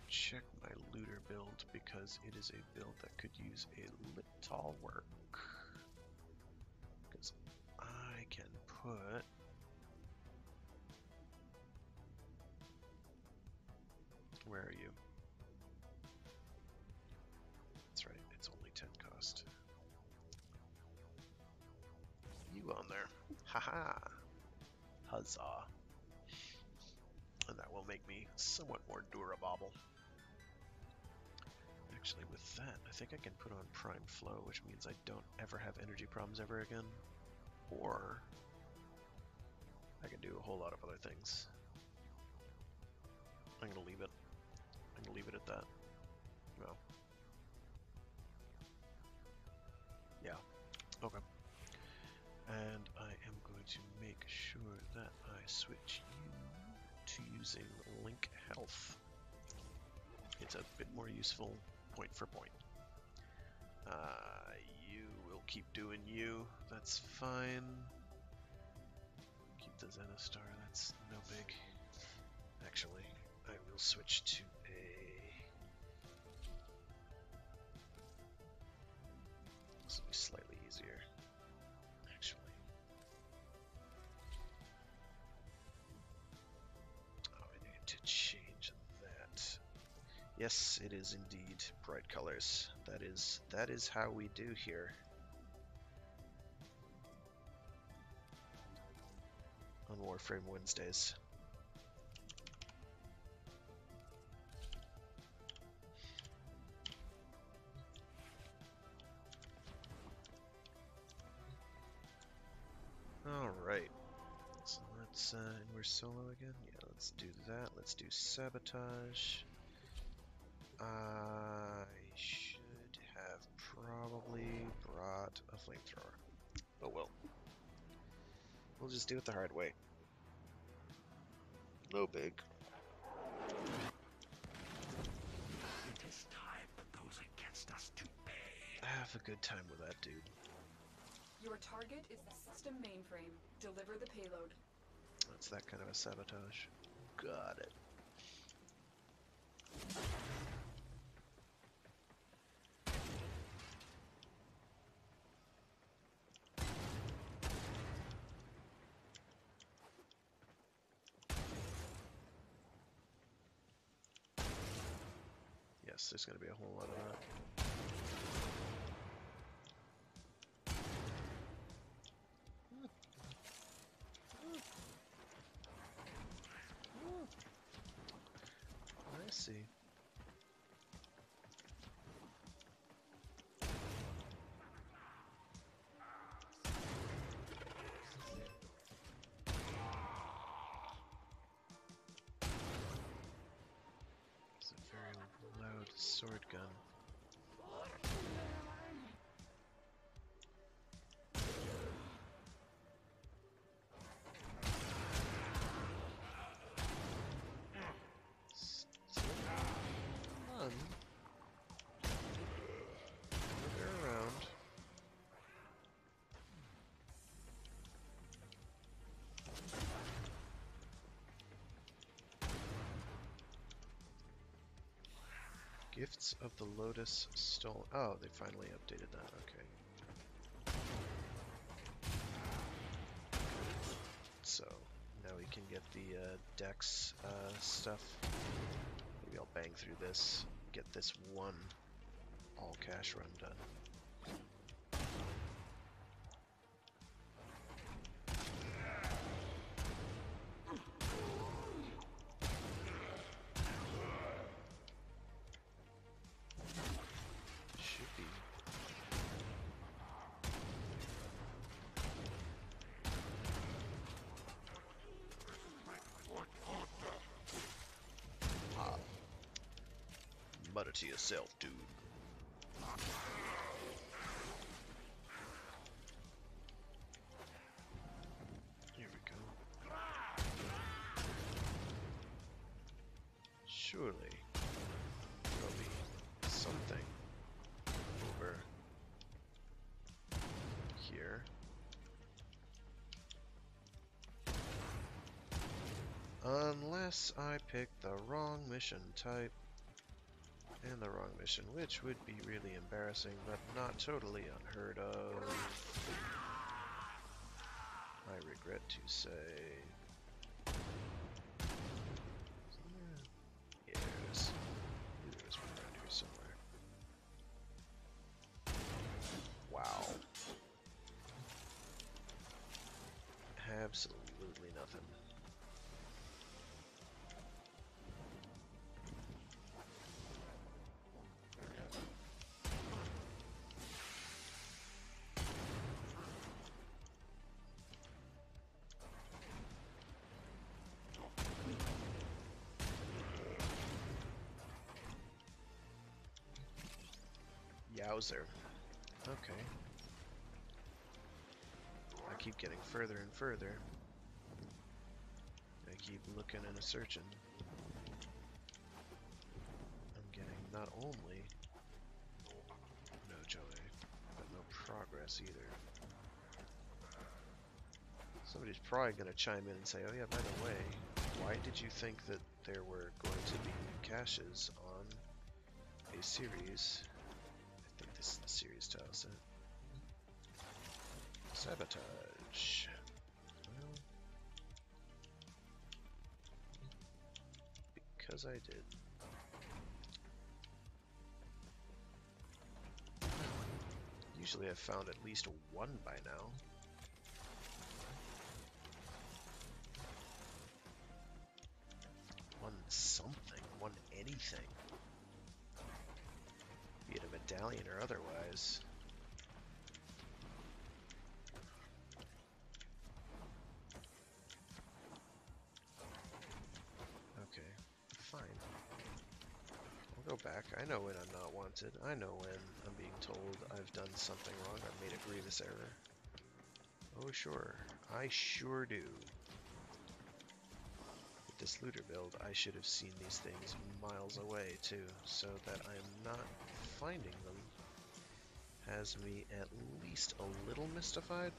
check my looter build because it is a build that could use a little work. Because I can put... Where are you? That's right, it's only 10 cost. You on there. Haha! Huzzah! And that will make me somewhat more durable. Actually, with that, I think I can put on Prime Flow, which means I don't ever have energy problems ever again. Or I can do a whole lot of other things. I'm gonna leave it. I'm gonna leave it at that. Well. Yeah. Okay. And I am going to make sure that I switch you to using Link Health. It's a bit more useful point for point. You will keep doing you, that's fine. Keep the Zenostar, that's no big. Actually, I will switch to this will be slightly easier. Actually. Oh, I need to change that. Yes, it is indeed bright colors. That is how we do here. On Warframe Wednesdays. Alright. So let's, and we're solo again? Yeah, let's do that. Let's do sabotage. I should have probably brought a flamethrower. Oh well. We'll just do it the hard way. No big. It is time for those against us to pay. Have a good time with that, dude. Your target is the system mainframe. Deliver the payload. That's that kind of a sabotage. Got it. Yes, there's going to be a whole lot of that. I see. It's a very loud sword gun. Run. Look around. Gifts of the Lotus Stolen. Oh, they finally updated that. Okay. So now we can get the Dex stuff. Maybe I'll bang through this, get this one all cash run done. Should be. Mutter to yourself, dude. Here we go. Yes, I picked the wrong mission type. And the wrong mission, which would be really embarrassing, but not totally unheard of. I regret to say. Yeah, there's one around here somewhere. Wow. Absolutely nothing. Yowzer. Okay. I keep getting further and further. I keep looking and searching. I'm getting not only no joy, but no progress either. Somebody's probably going to chime in and say, oh yeah, by the way, why did you think that there were going to be caches on a series? I think this is the series tile set. Sabotage. Well, because I did. Usually I've found at least one by now. One something, one anything. Be it a medallion or otherwise. Okay, fine. I'll go back. I know when I'm not wanted. I know when I'm being told I've done something wrong. I've made a grievous error. Oh sure, I sure do. With this looter build, I should have seen these things miles away too, so that I am not finding them has me at least a little mystified.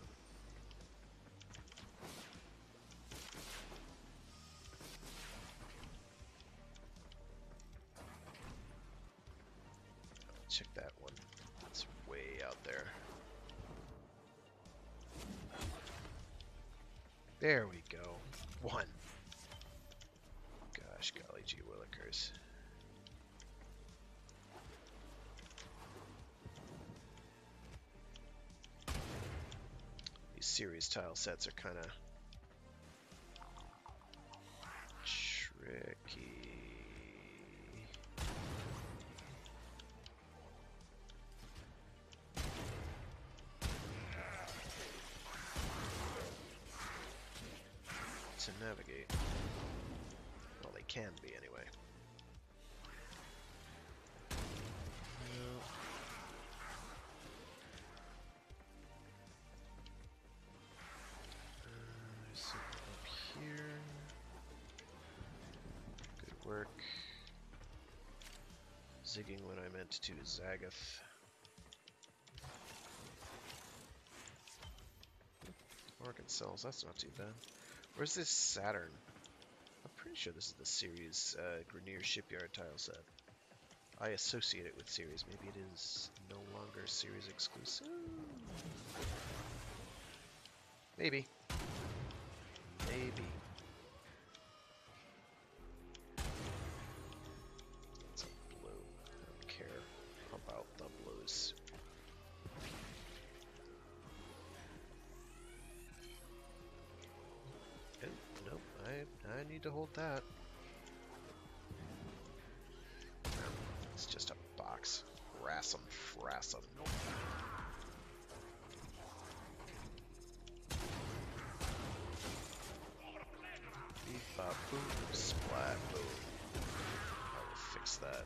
Check that one. It's way out there. There we go. One. Gosh, golly gee willikers. These series tile sets are kind of tricky. To navigate. Well, they can be anyway. No. There's something up here. Good work. Zigging when I meant to Zaggoth. Organ cells, that's not too bad. Where's this Saturn? I'm pretty sure this is the series Grenier Shipyard tile set. I associate it with series. Maybe it is no longer series exclusive? Maybe. Maybe. It's a blue. I don't care about the blues. Nope, I need to hold that. It's just a box. Rassum, frassum. Nope. Beep bop boom, splat boom. I will fix that.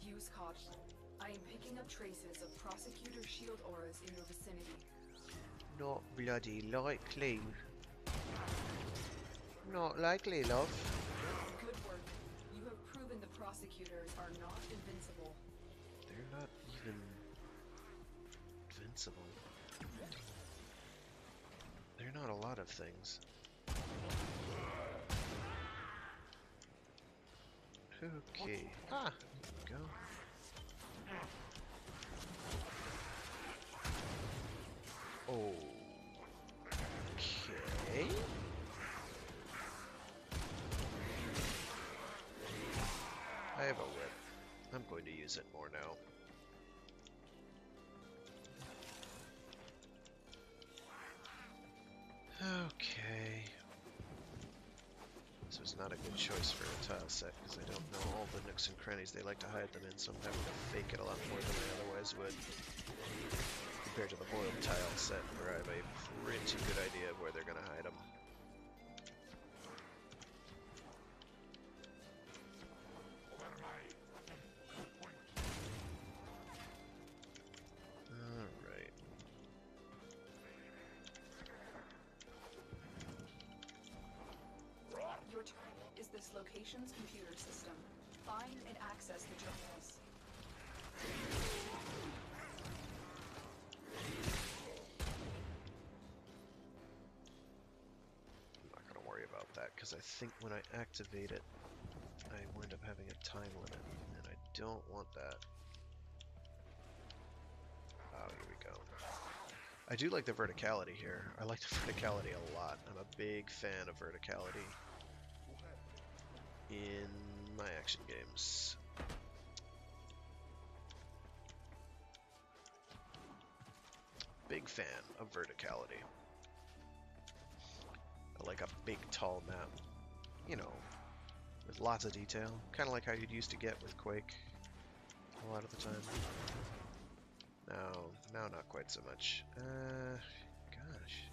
Use caution. I am picking up traces of prosecutor shield auras in your vicinity. Not bloody likely. Not likely, love. Good work. You have proven the prosecutors are not invincible. They're not even invincible. They're not a lot of things. Okay. Ah, there we go. Okay. I have a whip. I'm going to use it more now. Okay. This was not a good choice for a tile set because I don't know all the nooks and crannies they like to hide them in, so I'm having to fake it a lot more than I otherwise would. Compared to the boiled tile set where I have a pretty good idea of where they're going to hide them. Alright. Your target is this location's computer system. Find and access the terminals. I'm not going to worry about that because I think when I activate it, I wind up having a time limit, and I don't want that. Oh, here we go. I do like the verticality here. I like the verticality a lot. I'm a big fan of verticality in my action games. Big fan of verticality. I like a big, tall map. You know, with lots of detail. Kind of like how you'd used to get with Quake a lot of the time. Now not quite so much. Gosh.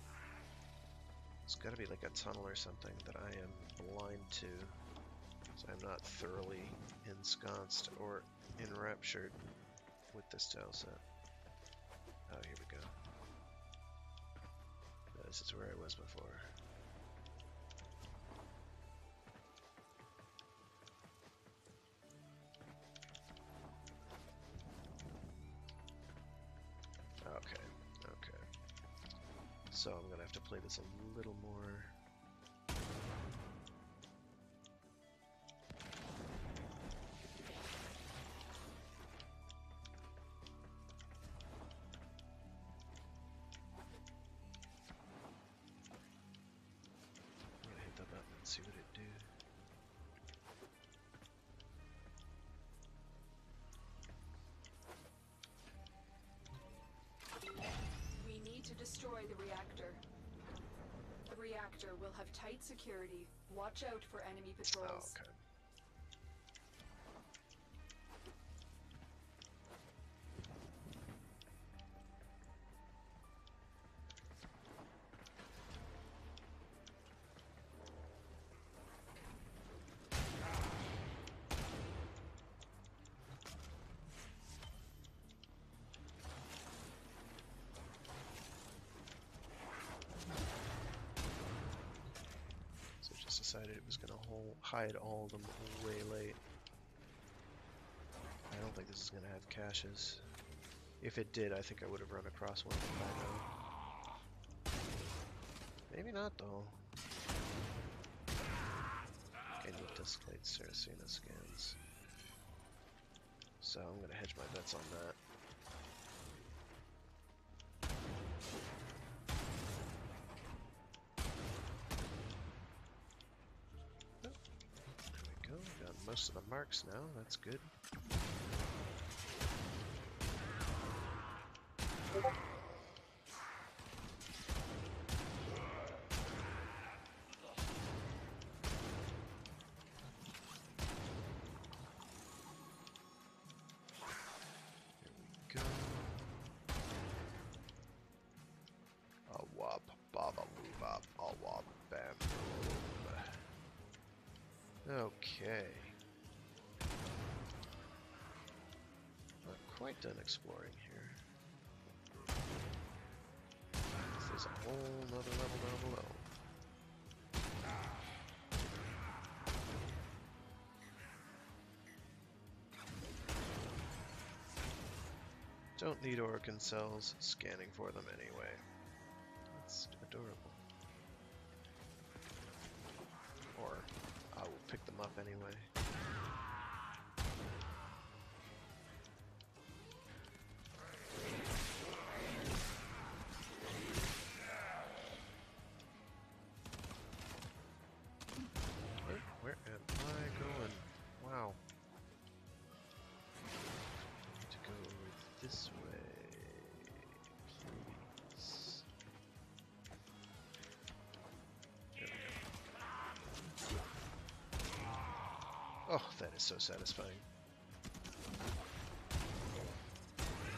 It's gotta be like a tunnel or something that I am blind to. So I'm not thoroughly ensconced or enraptured with this tile set. Oh, here we go. This is where I was before. Okay. So I'm gonna have to play this a little more. I'm gonna hit the button and see what it do. We need to destroy the reactor. The reactor will have tight security. Watch out for enemy patrols. Oh, okay. Decided it was going to hide all of them way late. I don't think this is going to have caches. If it did, I think I would have run across one by now. Maybe not, though. I need displayed Saracena scans. So I'm going to hedge my bets on that. Most of the marks now, that's good. Here we go. A wop, baba boop, a wop, bam, boom. Okay. Quite done exploring here. There's a whole nother level down below. Don't need organ cells, scanning for them anyway. That's adorable. Or I will pick them up anyway. Where am I going? Wow. I need to go this way, please. There we go. Oh, that is so satisfying.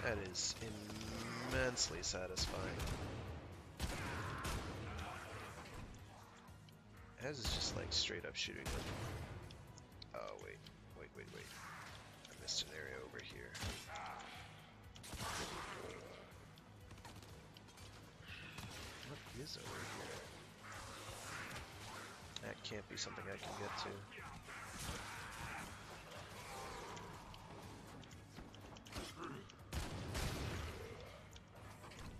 That is immensely satisfying. As is just like straight up shooting them. Oh, wait. I missed an area over here. What is over here? That can't be something I can get to.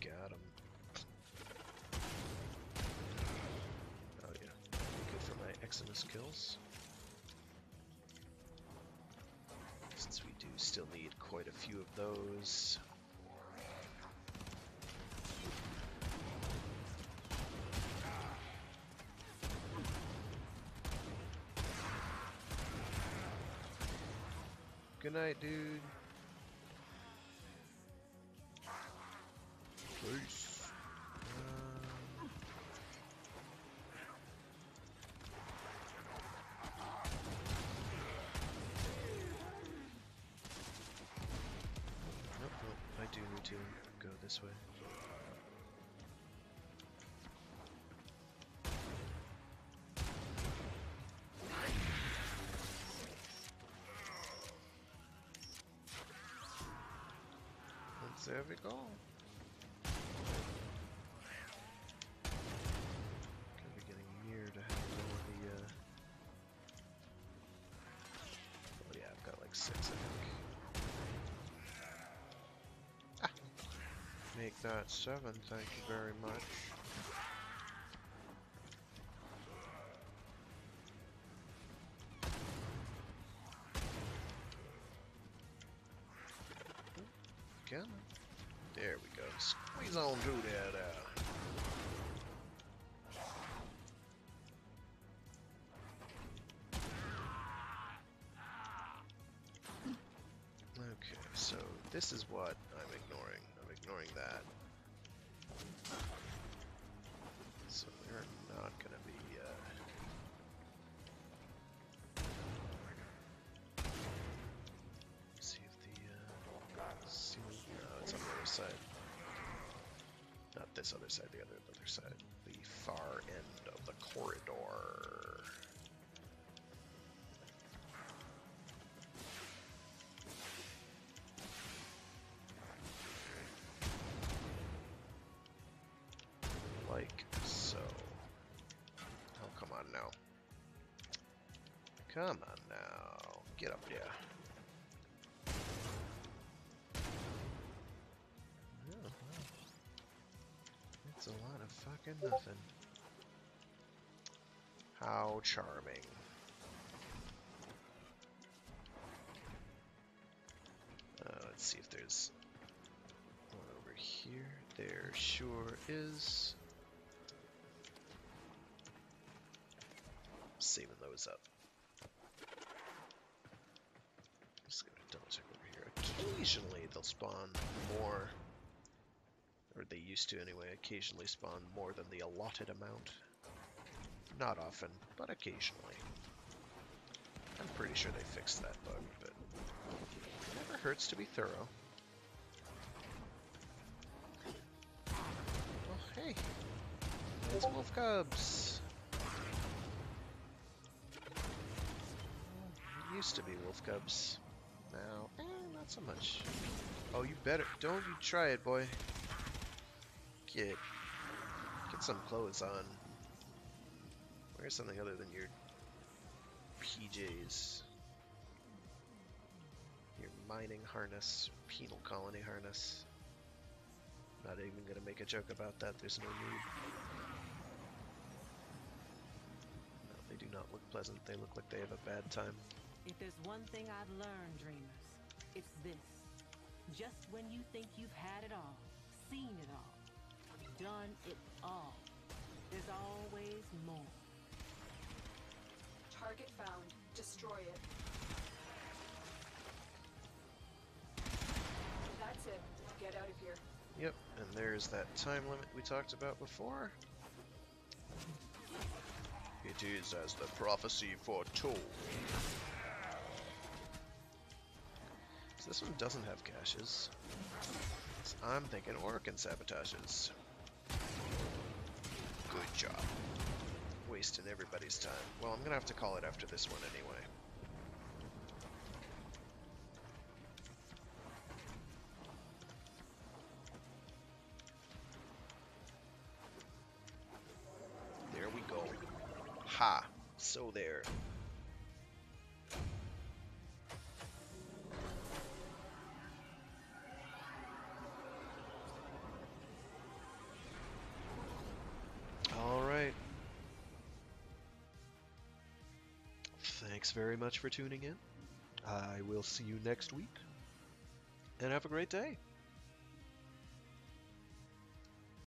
Got him. Oh yeah, good for my Eximus kills. Since we do still need quite a few of those. Good night, dude. Peace. Nope, I do need to go this way. There we go. Gonna be getting near to having all the oh yeah, I've got like 6 I think. Ah. Make that 7, thank you very much. Come on. There we go. Squeeze on through there. Okay, so this is what I'm ignoring. I'm ignoring that. So they're not gonna be see if the no, it's on the other side. Not this other side, the other side. The far end of the corridor. Like so. Oh, come on now. Come on now. Get up there. It's a lot of fucking nothing. How charming. Let's see if there's one over here. There sure is. Saving those up. Just gonna double check over here. Occasionally they'll spawn more. Or they used to anyway, occasionally spawn more than the allotted amount. Not often, but occasionally. I'm pretty sure they fixed that bug, but it never hurts to be thorough. Oh, hey! It's wolf cubs! It used to be wolf cubs. Now, not so much. Oh, you better, don't you try it, boy. Get some clothes on. Wear something other than your PJs. Your mining harness, penal colony harness. Not even gonna make a joke about that, there's no need. No, they do not look pleasant, they look like they have a bad time. If there's one thing I've learned, dreamers, it's this. Just when you think you've had it all, seen it all, done it all, there's always more. Target found. Destroy it. That's it. Get out of here. Yep, and there's that time limit we talked about before. It is as the prophecy foretold. So this one doesn't have caches. So I'm thinking Orkin sabotages. Good job. Wasting everybody's time. Well, I'm gonna have to call it after this one anyway. There we go. Ha! So there. Alright. Thanks very much for tuning in. I will see you next week. And have a great day.